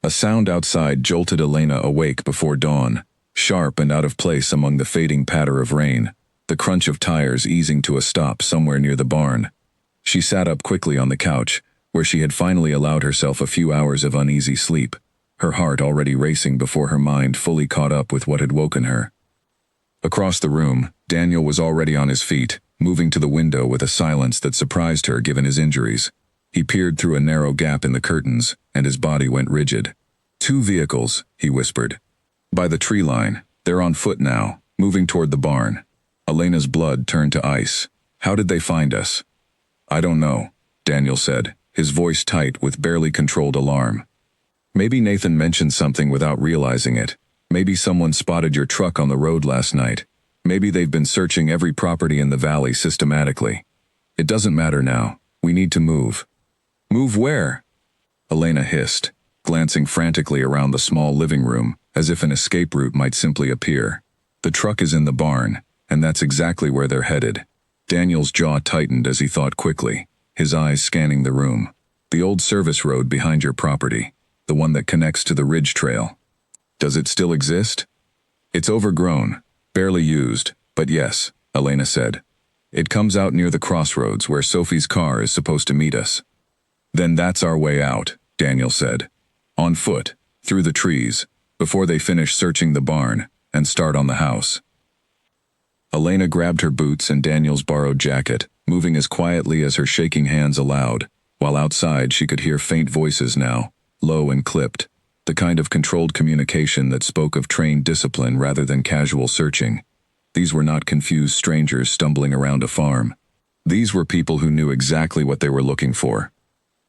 A sound outside jolted Elena awake before dawn, sharp and out of place among the fading patter of rain, the crunch of tires easing to a stop somewhere near the barn. She sat up quickly on the couch, where she had finally allowed herself a few hours of uneasy sleep, her heart already racing before her mind fully caught up with what had woken her. Across the room, Daniel was already on his feet, moving to the window with a silence that surprised her given his injuries. He peered through a narrow gap in the curtains, and his body went rigid. Two vehicles, he whispered. By the tree line, they're on foot now, moving toward the barn. Elena's blood turned to ice. How did they find us? I don't know, Daniel said, his voice tight with barely controlled alarm. Maybe Nathan mentioned something without realizing it. Maybe someone spotted your truck on the road last night. Maybe they've been searching every property in the valley systematically. It doesn't matter now. We need to move. Move where? Elena hissed, glancing frantically around the small living room, as if an escape route might simply appear. The truck is in the barn, and that's exactly where they're headed. Daniel's jaw tightened as he thought quickly, his eyes scanning the room. The old service road behind your property, the one that connects to the ridge trail. Does it still exist? It's overgrown, barely used, but yes, Elena said. It comes out near the crossroads where Sophie's car is supposed to meet us. Then that's our way out, Daniel said. On foot, through the trees, before they finish searching the barn and start on the house. Elena grabbed her boots and Daniel's borrowed jacket, moving as quietly as her shaking hands allowed, while outside she could hear faint voices now, low and clipped, the kind of controlled communication that spoke of trained discipline rather than casual searching. These were not confused strangers stumbling around a farm. These were people who knew exactly what they were looking for.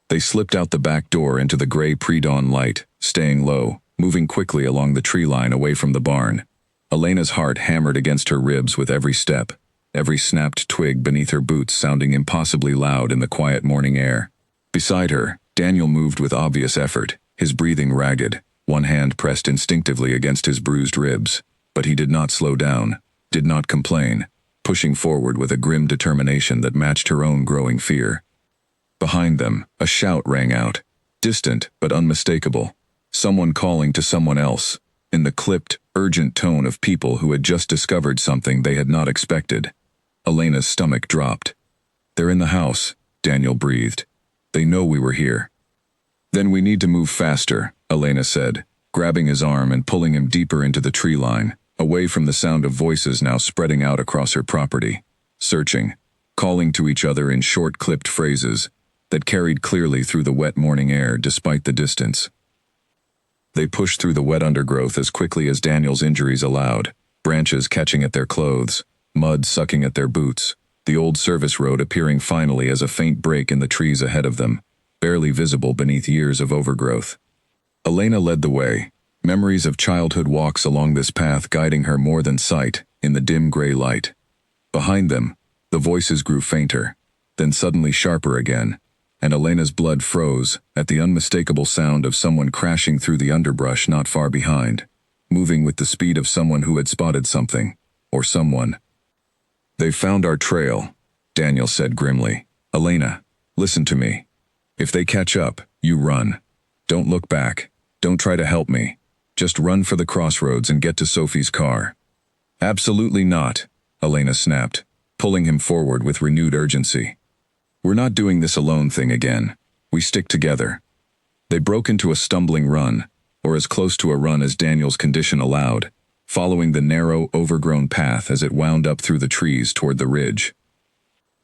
They slipped out the back door into the gray pre-dawn light, staying low, moving quickly along the tree line away from the barn. Elena's heart hammered against her ribs with every step, every snapped twig beneath her boots sounding impossibly loud in the quiet morning air. Beside her, Daniel moved with obvious effort, his breathing ragged, one hand pressed instinctively against his bruised ribs. But he did not slow down, did not complain, pushing forward with a grim determination that matched her own growing fear. Behind them, a shout rang out, distant but unmistakable. Someone calling to someone else, in the clipped, urgent tone of people who had just discovered something they had not expected. Elena's stomach dropped. "They're in the house," Daniel breathed. "They know we were here." "Then we need to move faster," Elena said, grabbing his arm and pulling him deeper into the tree line, away from the sound of voices now spreading out across her property, searching, calling to each other in short clipped phrases that carried clearly through the wet morning air despite the distance. They pushed through the wet undergrowth as quickly as Daniel's injuries allowed, branches catching at their clothes, mud sucking at their boots, the old service road appearing finally as a faint break in the trees ahead of them, barely visible beneath years of overgrowth. Elena led the way, memories of childhood walks along this path guiding her more than sight in the dim gray light. Behind them, the voices grew fainter, then suddenly sharper again, and Elena's blood froze at the unmistakable sound of someone crashing through the underbrush not far behind, moving with the speed of someone who had spotted something, or someone. "They've found our trail," Daniel said grimly. "Elena, listen to me. If they catch up, you run. Don't look back. Don't try to help me. Just run for the crossroads and get to Sophie's car." "Absolutely not," Elena snapped, pulling him forward with renewed urgency. "We're not doing this alone thing again. We stick together." They broke into a stumbling run, or as close to a run as Daniel's condition allowed, following the narrow, overgrown path as it wound up through the trees toward the ridge.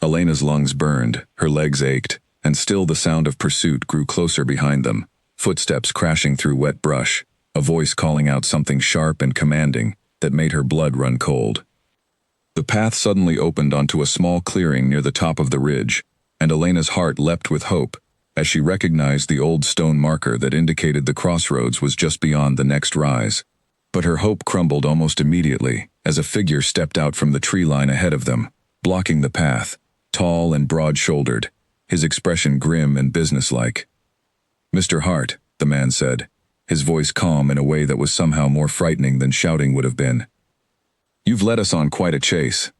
Elena's lungs burned, her legs ached, and still the sound of pursuit grew closer behind them, footsteps crashing through wet brush, a voice calling out something sharp and commanding that made her blood run cold. The path suddenly opened onto a small clearing near the top of the ridge, and Elena's heart leapt with hope as she recognized the old stone marker that indicated the crossroads was just beyond the next rise. But her hope crumbled almost immediately as a figure stepped out from the tree line ahead of them, blocking the path, tall and broad-shouldered, his expression grim and businesslike. "Mr. Hart," the man said, his voice calm in a way that was somehow more frightening than shouting would have been. "You've led us on quite a chase."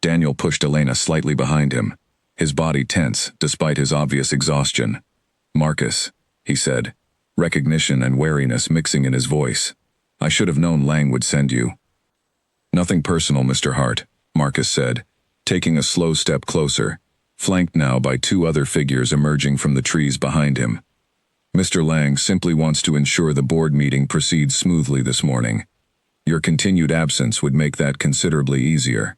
Daniel pushed Elena slightly behind him, his body tense despite his obvious exhaustion. "Marcus," he said, recognition and wariness mixing in his voice. "I should have known Lang would send you." "Nothing personal, Mr. Hart," Marcus said, taking a slow step closer, flanked now by two other figures emerging from the trees behind him. "Mr. Lang simply wants to ensure the board meeting proceeds smoothly this morning. Your continued absence would make that considerably easier."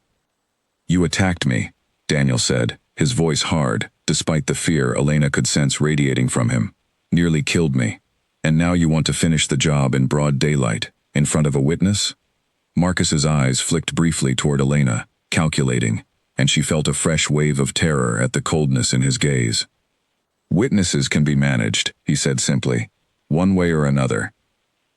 "You attacked me," Daniel said, his voice hard, despite the fear Elena could sense radiating from him. "Nearly killed me. And now you want to finish the job in broad daylight, in front of a witness?" Marcus's eyes flicked briefly toward Elena, calculating, and she felt a fresh wave of terror at the coldness in his gaze. "Witnesses can be managed," he said simply, "one way or another."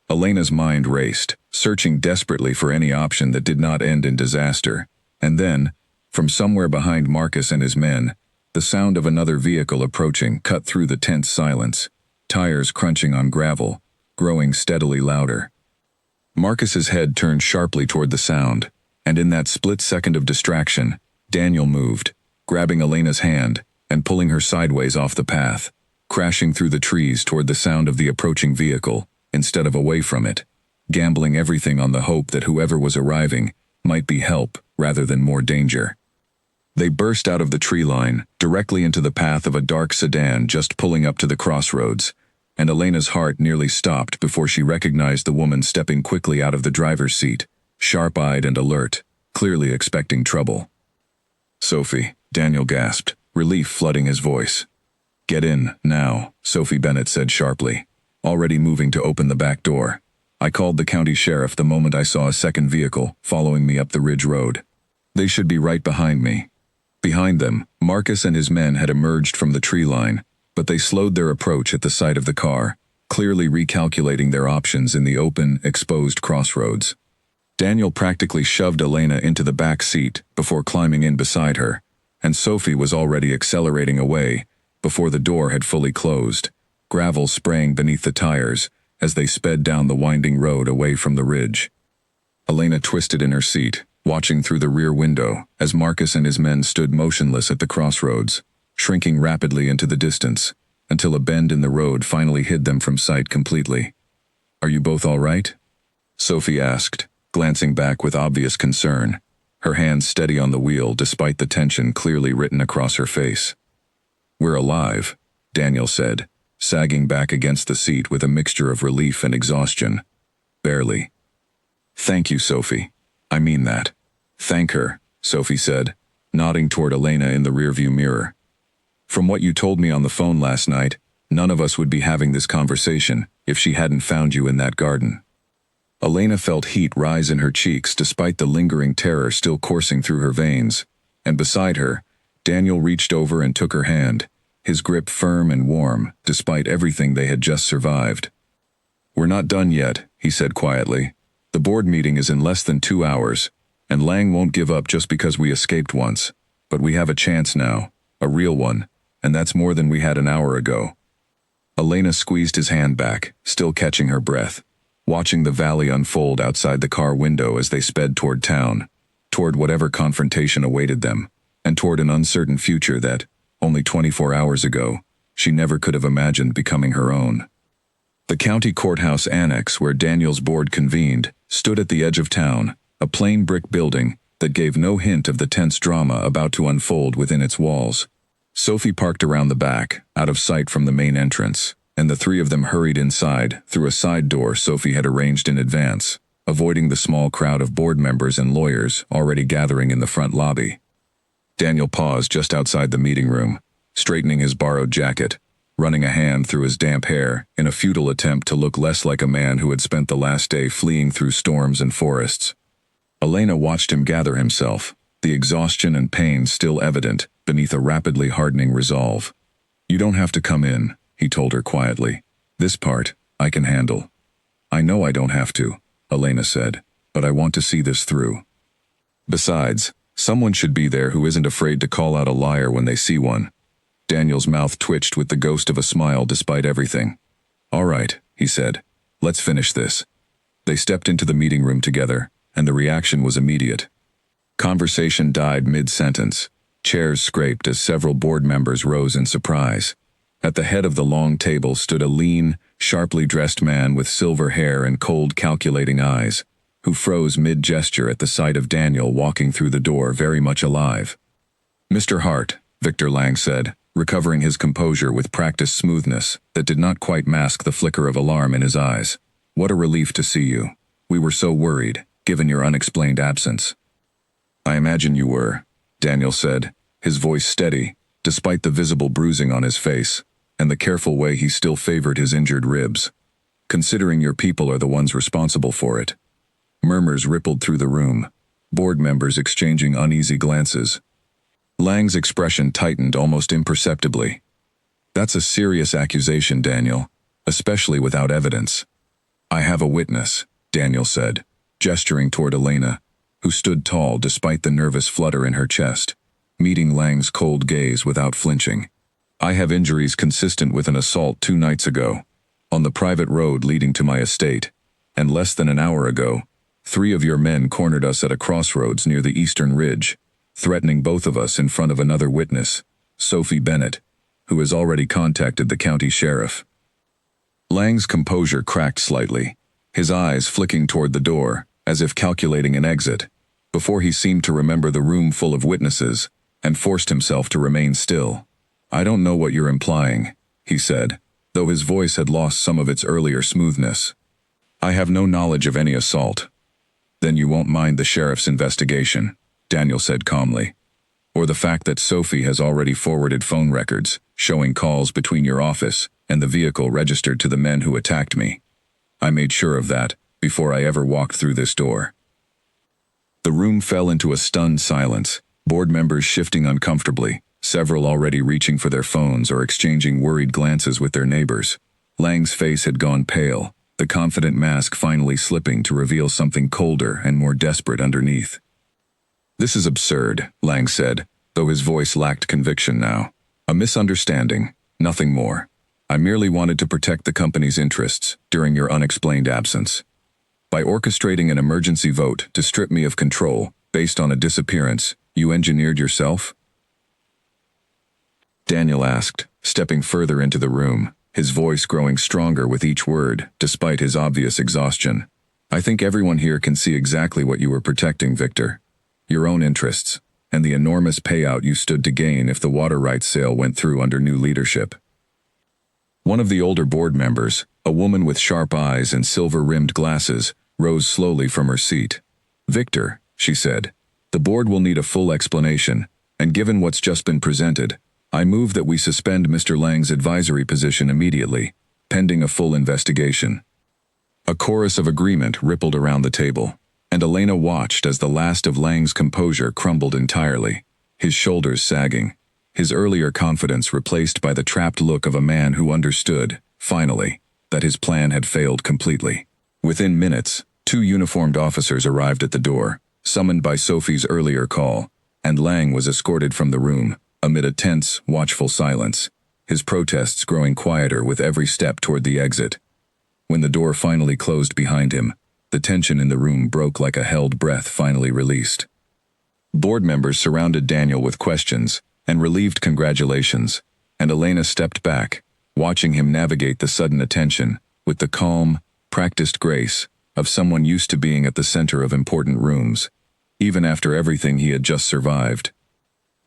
Elena's mind raced, searching desperately for any option that did not end in disaster, and then, from somewhere behind Marcus and his men, the sound of another vehicle approaching cut through the tense silence, tires crunching on gravel, growing steadily louder. Marcus's head turned sharply toward the sound, and in that split second of distraction, Daniel moved, grabbing Elena's hand and pulling her sideways off the path, crashing through the trees toward the sound of the approaching vehicle, instead of away from it, gambling everything on the hope that whoever was arriving might be help rather than more danger. They burst out of the tree line, directly into the path of a dark sedan just pulling up to the crossroads, and Elena's heart nearly stopped before she recognized the woman stepping quickly out of the driver's seat, sharp-eyed and alert, clearly expecting trouble. "Sophie," Daniel gasped, relief flooding his voice. "Get in, now," Sophie Bennett said sharply, already moving to open the back door. "I called the county sheriff the moment I saw a second vehicle following me up the ridge road. They should be right behind me." Behind them, Marcus and his men had emerged from the tree line, but they slowed their approach at the sight of the car, clearly recalculating their options in the open, exposed crossroads. Daniel practically shoved Elena into the back seat before climbing in beside her, and Sophie was already accelerating away before the door had fully closed, gravel spraying beneath the tires as they sped down the winding road away from the ridge. Elena twisted in her seat, watching through the rear window as Marcus and his men stood motionless at the crossroads, shrinking rapidly into the distance, until a bend in the road finally hid them from sight completely. "Are you both all right?" Sophie asked, glancing back with obvious concern, her hands steady on the wheel despite the tension clearly written across her face. "We're alive," Daniel said, sagging back against the seat with a mixture of relief and exhaustion. "Barely." "Thank you, Sophie. I mean that." "Thank her," Sophie said, nodding toward Elena in the rearview mirror. "From what you told me on the phone last night, none of us would be having this conversation if she hadn't found you in that garden." Elena felt heat rise in her cheeks despite the lingering terror still coursing through her veins, and beside her, Daniel reached over and took her hand, his grip firm and warm despite everything they had just survived. "We're not done yet," he said quietly. "The board meeting is in less than 2 hours, and Lang won't give up just because we escaped once, but we have a chance now, a real one, and that's more than we had an hour ago." Elena squeezed his hand back, still catching her breath, watching the valley unfold outside the car window as they sped toward town, toward whatever confrontation awaited them, and toward an uncertain future that, only 24 hours ago, she never could have imagined becoming her own. The county courthouse annex where Daniel's board convened stood at the edge of town, a plain brick building that gave no hint of the tense drama about to unfold within its walls. Sophie parked around the back, out of sight from the main entrance, and the three of them hurried inside through a side door Sophie had arranged in advance, avoiding the small crowd of board members and lawyers already gathering in the front lobby. Daniel paused just outside the meeting room, straightening his borrowed jacket, running a hand through his damp hair in a futile attempt to look less like a man who had spent the last day fleeing through storms and forests. Elena watched him gather himself, the exhaustion and pain still evident beneath a rapidly hardening resolve. "You don't have to come in," he told her quietly. "This part, I can handle." "I know I don't have to," Elena said, "but I want to see this through. Besides, someone should be there who isn't afraid to call out a liar when they see one." Daniel's mouth twitched with the ghost of a smile despite everything. "All right," he said. "Let's finish this." They stepped into the meeting room together, and the reaction was immediate. Conversation died mid-sentence. Chairs scraped as several board members rose in surprise. At the head of the long table stood a lean, sharply dressed man with silver hair and cold, calculating eyes, who froze mid-gesture at the sight of Daniel walking through the door very much alive. "Mr. Hart," Victor Lang said, recovering his composure with practiced smoothness that did not quite mask the flicker of alarm in his eyes. "What a relief to see you. We were so worried, given your unexplained absence." "I imagine you were," Daniel said, his voice steady, despite the visible bruising on his face, and the careful way he still favored his injured ribs. "Considering your people are the ones responsible for it." Murmurs rippled through the room, board members exchanging uneasy glances. Lang's expression tightened almost imperceptibly. "That's a serious accusation, Daniel, especially without evidence." "I have a witness," Daniel said, gesturing toward Elena, who stood tall despite the nervous flutter in her chest, meeting Lang's cold gaze without flinching. "I have injuries consistent with an assault 2 nights ago, on the private road leading to my estate, and less than an hour ago, 3 of your men cornered us at a crossroads near the eastern ridge, threatening both of us in front of another witness, Sophie Bennett, who has already contacted the county sheriff." Lang's composure cracked slightly, his eyes flicking toward the door, as if calculating an exit, before he seemed to remember the room full of witnesses, and forced himself to remain still. "I don't know what you're implying," he said, though his voice had lost some of its earlier smoothness. "I have no knowledge of any assault." "Then you won't mind the sheriff's investigation," Daniel said calmly. "Or the fact that Sophie has already forwarded phone records showing calls between your office and the vehicle registered to the men who attacked me. I made sure of that before I ever walked through this door." The room fell into a stunned silence, board members shifting uncomfortably, several already reaching for their phones or exchanging worried glances with their neighbors. Lang's face had gone pale, the confident mask finally slipping to reveal something colder and more desperate underneath. "This is absurd," Lang said, though his voice lacked conviction now. "A misunderstanding, nothing more." I merely wanted to protect the company's interests during your unexplained absence. By orchestrating an emergency vote to strip me of control based on a disappearance you engineered yourself?" Daniel asked, stepping further into the room, his voice growing stronger with each word, despite his obvious exhaustion. "I think everyone here can see exactly what you were protecting, Victor. Your own interests, and the enormous payout you stood to gain if the water rights sale went through under new leadership." One of the older board members, a woman with sharp eyes and silver-rimmed glasses, rose slowly from her seat. "Victor," she said, "the board will need a full explanation, and given what's just been presented, I move that we suspend Mr. Lang's advisory position immediately, pending a full investigation." A chorus of agreement rippled around the table, and Elena watched as the last of Lang's composure crumbled entirely, his shoulders sagging, his earlier confidence replaced by the trapped look of a man who understood, finally, that his plan had failed completely. Within minutes, 2 uniformed officers arrived at the door, summoned by Sophie's earlier call, and Lang was escorted from the room, amid a tense, watchful silence, his protests growing quieter with every step toward the exit. When the door finally closed behind him, the tension in the room broke like a held breath finally released. Board members surrounded Daniel with questions and relieved congratulations, and Elena stepped back, watching him navigate the sudden attention with the calm, practiced grace of someone used to being at the center of important rooms, even after everything he had just survived.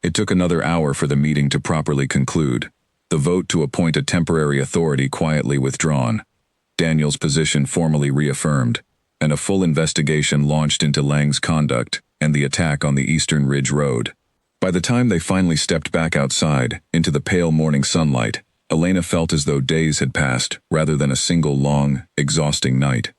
It took another hour for the meeting to properly conclude, the vote to appoint a temporary authority quietly withdrawn, Daniel's position formally reaffirmed, and a full investigation launched into Lang's conduct and the attack on the Eastern Ridge Road. By the time they finally stepped back outside, into the pale morning sunlight, Elena felt as though days had passed rather than a single long, exhausting night.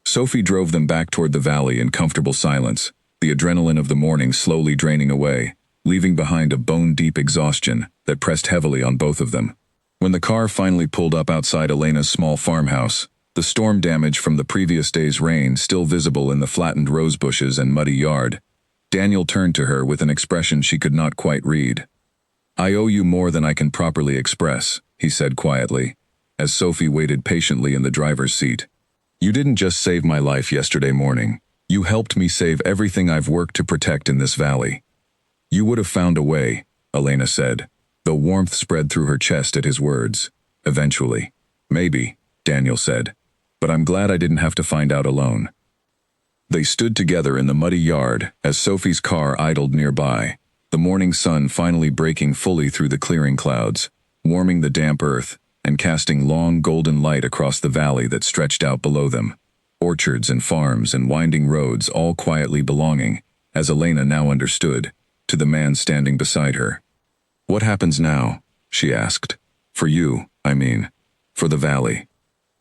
Sophie drove them back toward the valley in comfortable silence, the adrenaline of the morning slowly draining away, leaving behind a bone-deep exhaustion that pressed heavily on both of them. When the car finally pulled up outside Elena's small farmhouse, the storm damage from the previous day's rain still visible in the flattened rose bushes and muddy yard, Daniel turned to her with an expression she could not quite read. "I owe you more than I can properly express," he said quietly, as Sophie waited patiently in the driver's seat. "You didn't just save my life yesterday morning. You helped me save everything I've worked to protect in this valley." "You would have found a way," Elena said, though warmth spread through her chest at his words. "Eventually." "Maybe," Daniel said, "but I'm glad I didn't have to find out alone." They stood together in the muddy yard as Sophie's car idled nearby, the morning sun finally breaking fully through the clearing clouds, warming the damp earth and casting long golden light across the valley that stretched out below them, orchards and farms and winding roads all quietly belonging, as Elena now understood, to the man standing beside her. "What happens now?" she asked. "For you, I mean. For the valley."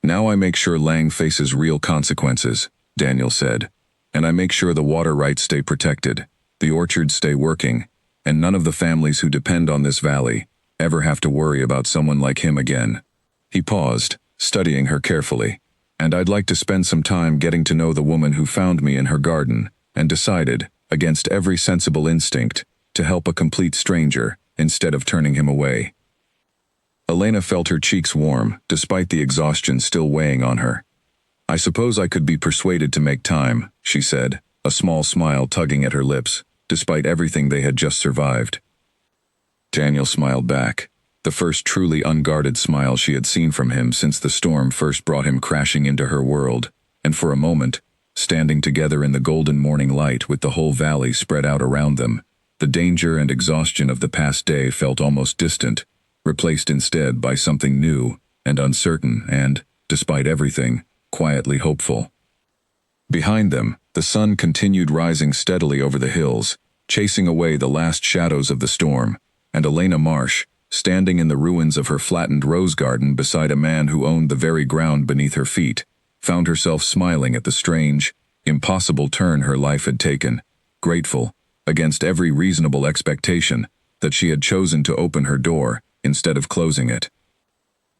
"Now I make sure Lang faces real consequences," Daniel said, "and I make sure the water rights stay protected, the orchards stay working, and none of the families who depend on this valley ever have to worry about someone like him again." He paused, studying her carefully. "And I'd like to spend some time getting to know the woman who found me in her garden and decided, against every sensible instinct, to help a complete stranger instead of turning him away." Elena felt her cheeks warm, despite the exhaustion still weighing on her. "I suppose I could be persuaded to make time," she said, a small smile tugging at her lips, despite everything they had just survived. Daniel smiled back, the first truly unguarded smile she had seen from him since the storm first brought him crashing into her world, and for a moment, standing together in the golden morning light with the whole valley spread out around them, the danger and exhaustion of the past day felt almost distant, replaced instead by something new and uncertain and, despite everything, quietly hopeful. Behind them, the sun continued rising steadily over the hills, chasing away the last shadows of the storm, and Elena Marsh, standing in the ruins of her flattened rose garden beside a man who owned the very ground beneath her feet, found herself smiling at the strange, impossible turn her life had taken, grateful, against every reasonable expectation, that she had chosen to open her door instead of closing it.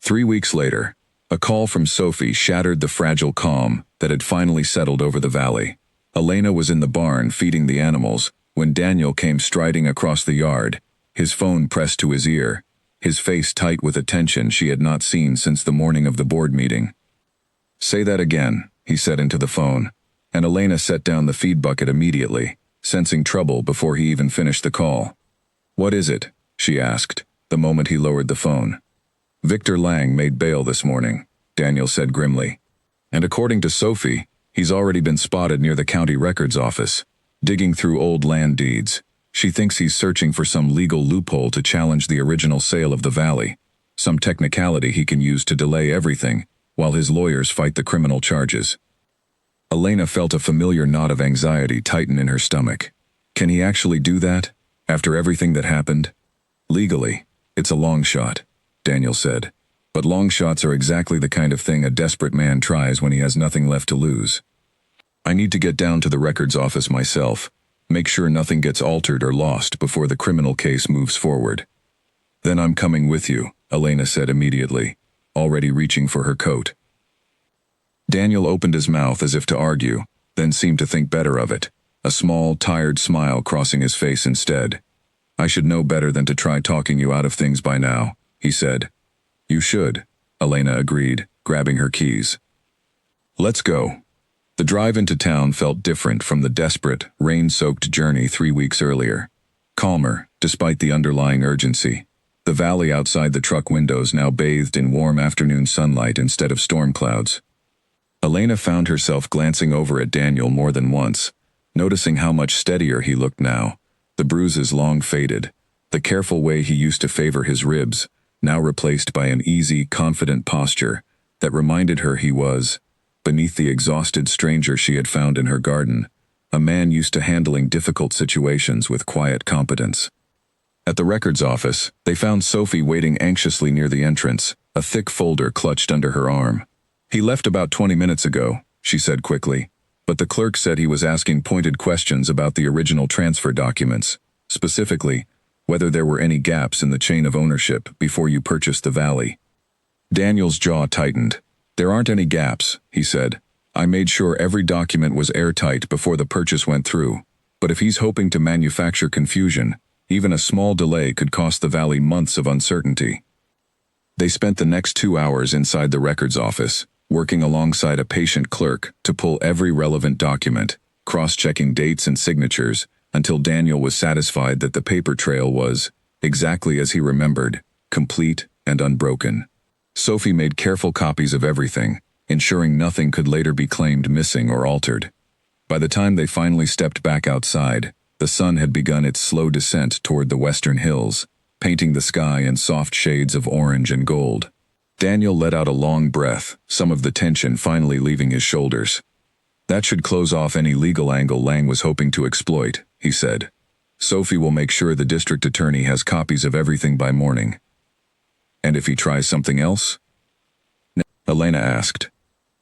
3 weeks later, a call from Sophie shattered the fragile calm that had finally settled over the valley. Elena was in the barn feeding the animals when Daniel came striding across the yard, his phone pressed to his ear. his face tight with a tension she had not seen since the morning of the board meeting. "Say that again," he said into the phone, and Elena set down the feed bucket immediately, sensing trouble before he even finished the call. "What is it?" she asked, the moment he lowered the phone. "Victor Lang made bail this morning," Daniel said grimly. "And according to Sophie, he's already been spotted near the county records office, digging through old land deeds. She thinks he's searching for some legal loophole to challenge the original sale of the valley, some technicality he can use to delay everything, while his lawyers fight the criminal charges." Elena felt a familiar knot of anxiety tighten in her stomach. Can he actually do that, after everything that happened? "Legally, it's a long shot," Daniel said. "But long shots are exactly the kind of thing a desperate man tries when he has nothing left to lose. I need to get down to the records office myself, make sure nothing gets altered or lost before the criminal case moves forward." "Then I'm coming with you," Elena said immediately, already reaching for her coat. Daniel opened his mouth as if to argue, then seemed to think better of it, a small, tired smile crossing his face instead. "I should know better than to try talking you out of things by now," he said. "You should," Elena agreed, grabbing her keys. "Let's go." The drive into town felt different from the desperate, rain-soaked journey 3 weeks earlier. Calmer, despite the underlying urgency. The valley outside the truck windows now bathed in warm afternoon sunlight instead of storm clouds. Elena found herself glancing over at Daniel more than once, noticing how much steadier he looked now, the bruises long faded, the careful way he used to favor his ribs, now replaced by an easy, confident posture that reminded her he was, beneath the exhausted stranger she had found in her garden, a man used to handling difficult situations with quiet competence. At the records office, they found Sophie waiting anxiously near the entrance, a thick folder clutched under her arm. "He left about 20 minutes ago," she said quickly, but the clerk said he was asking pointed questions about the original transfer documents, specifically, whether there were any gaps in the chain of ownership before you purchased the valley. Daniel's jaw tightened. "There aren't any gaps," he said. "I made sure every document was airtight before the purchase went through, but if he's hoping to manufacture confusion, even a small delay could cost the valley months of uncertainty." They spent the next 2 hours inside the records office, working alongside a patient clerk to pull every relevant document, cross-checking dates and signatures, until Daniel was satisfied that the paper trail was, exactly as he remembered, complete and unbroken. Sophie made careful copies of everything, ensuring nothing could later be claimed missing or altered. By the time they finally stepped back outside, the sun had begun its slow descent toward the western hills, painting the sky in soft shades of orange and gold. Daniel let out a long breath, some of the tension finally leaving his shoulders. "That should close off any legal angle Lang was hoping to exploit," he said. "Sophie will make sure the district attorney has copies of everything by morning." "And if he tries something else?" Elena asked.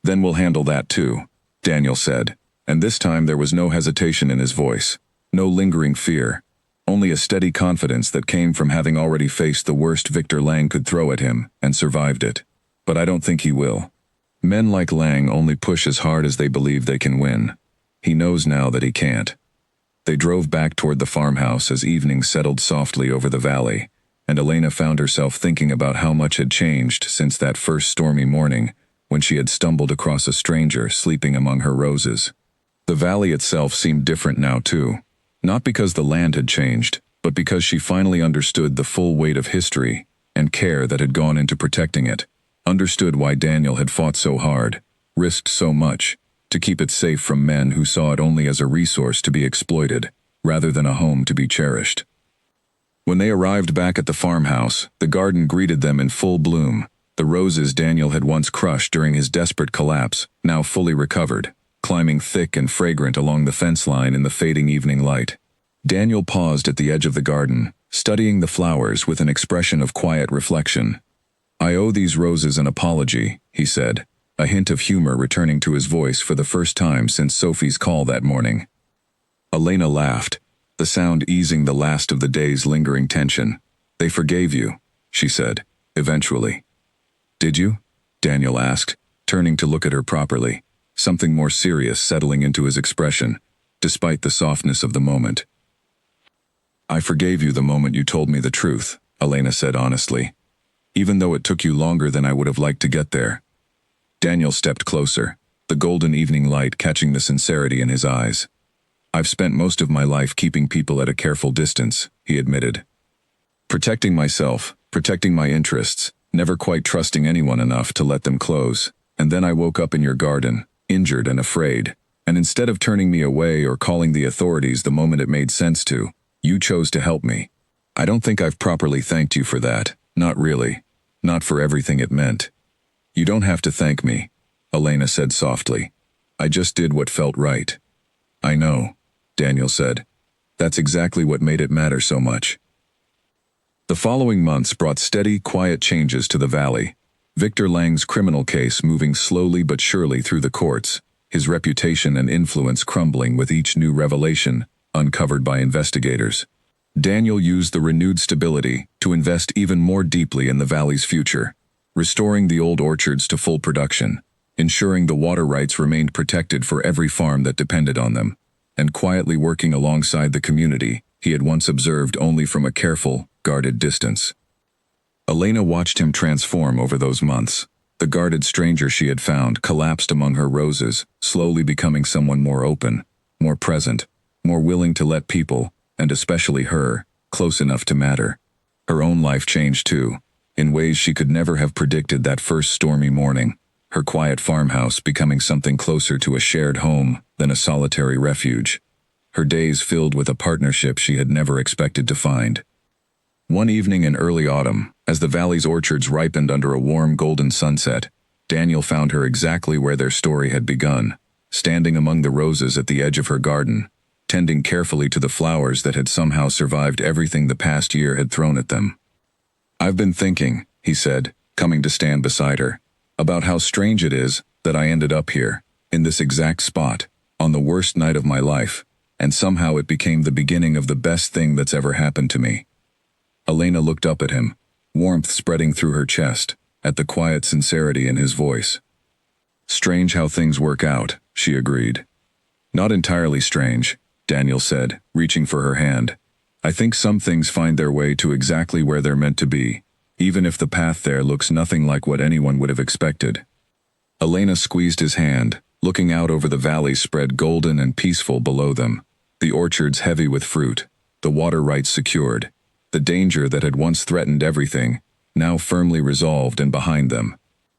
"Then we'll handle that too," Daniel said, and this time there was no hesitation in his voice, no lingering fear, only a steady confidence that came from having already faced the worst Victor Lang could throw at him and survived it. "But I don't think he will. Men like Lang only push as hard as they believe they can win. He knows now that he can't." They drove back toward the farmhouse as evening settled softly over the valley, and Elena found herself thinking about how much had changed since that first stormy morning when she had stumbled across a stranger sleeping among her roses. The valley itself seemed different now too. Not because the land had changed, but because she finally understood the full weight of history and care that had gone into protecting it, understood why Daniel had fought so hard, risked so much, to keep it safe from men who saw it only as a resource to be exploited, rather than a home to be cherished. When they arrived back at the farmhouse, the garden greeted them in full bloom, the roses Daniel had once crushed during his desperate collapse, now fully recovered, climbing thick and fragrant along the fence line in the fading evening light. Daniel paused at the edge of the garden, studying the flowers with an expression of quiet reflection. "I owe these roses an apology," he said, a hint of humor returning to his voice for the first time since Sophie's call that morning. Elena laughed, the sound easing the last of the day's lingering tension. "They forgave you," she said, eventually. "Did you?" Daniel asked, turning to look at her properly, something more serious settling into his expression, despite the softness of the moment. "I forgave you the moment you told me the truth," Elena said honestly. Even though it took you longer than I would have liked to get there. Daniel stepped closer, the golden evening light catching the sincerity in his eyes. I've spent most of my life keeping people at a careful distance, he admitted. Protecting myself, protecting my interests, never quite trusting anyone enough to let them close. And then I woke up in your garden, injured and afraid. And instead of turning me away or calling the authorities the moment it made sense to, you chose to help me. I don't think I've properly thanked you for that, not really. Not for everything it meant. You don't have to thank me, Elena said softly. I just did what felt right. I know, Daniel said. That's exactly what made it matter so much. The following months brought steady, quiet changes to the valley. Victor Lang's criminal case moving slowly but surely through the courts, his reputation and influence crumbling with each new revelation uncovered by investigators. Daniel used the renewed stability to invest even more deeply in the valley's future, restoring the old orchards to full production, ensuring the water rights remained protected for every farm that depended on them, and quietly working alongside the community he had once observed only from a careful, guarded distance. Elena watched him transform over those months. The guarded stranger she had found collapsed among her roses, slowly becoming someone more open, more present, more willing to let people, and especially her, close enough to matter. Her own life changed too, in ways she could never have predicted that first stormy morning, her quiet farmhouse becoming something closer to a shared home than a solitary refuge. Her days filled with a partnership she had never expected to find. One evening in early autumn, as the valley's orchards ripened under a warm golden sunset, Daniel found her exactly where their story had begun, standing among the roses at the edge of her garden, tending carefully to the flowers that had somehow survived everything the past year had thrown at them. I've been thinking, he said, coming to stand beside her, about how strange it is that I ended up here, in this exact spot, on the worst night of my life, and somehow it became the beginning of the best thing that's ever happened to me. Elena looked up at him, warmth spreading through her chest, at the quiet sincerity in his voice. Strange how things work out, she agreed. Not entirely strange, Daniel said, reaching for her hand. I think some things find their way to exactly where they're meant to be, even if the path there looks nothing like what anyone would have expected. Elena squeezed his hand, looking out over the valley spread golden and peaceful below them, the orchards heavy with fruit, the water rights secured, the danger that had once threatened everything, now firmly resolved and behind them.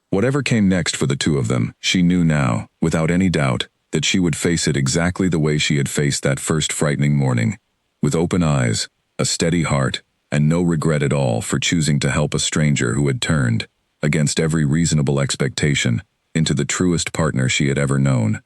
Whatever came next for the two of them, she knew now, without any doubt, that she would face it exactly the way she had faced that first frightening morning, with open eyes, a steady heart, and no regret at all for choosing to help a stranger who had turned, against every reasonable expectation, into the truest partner she had ever known.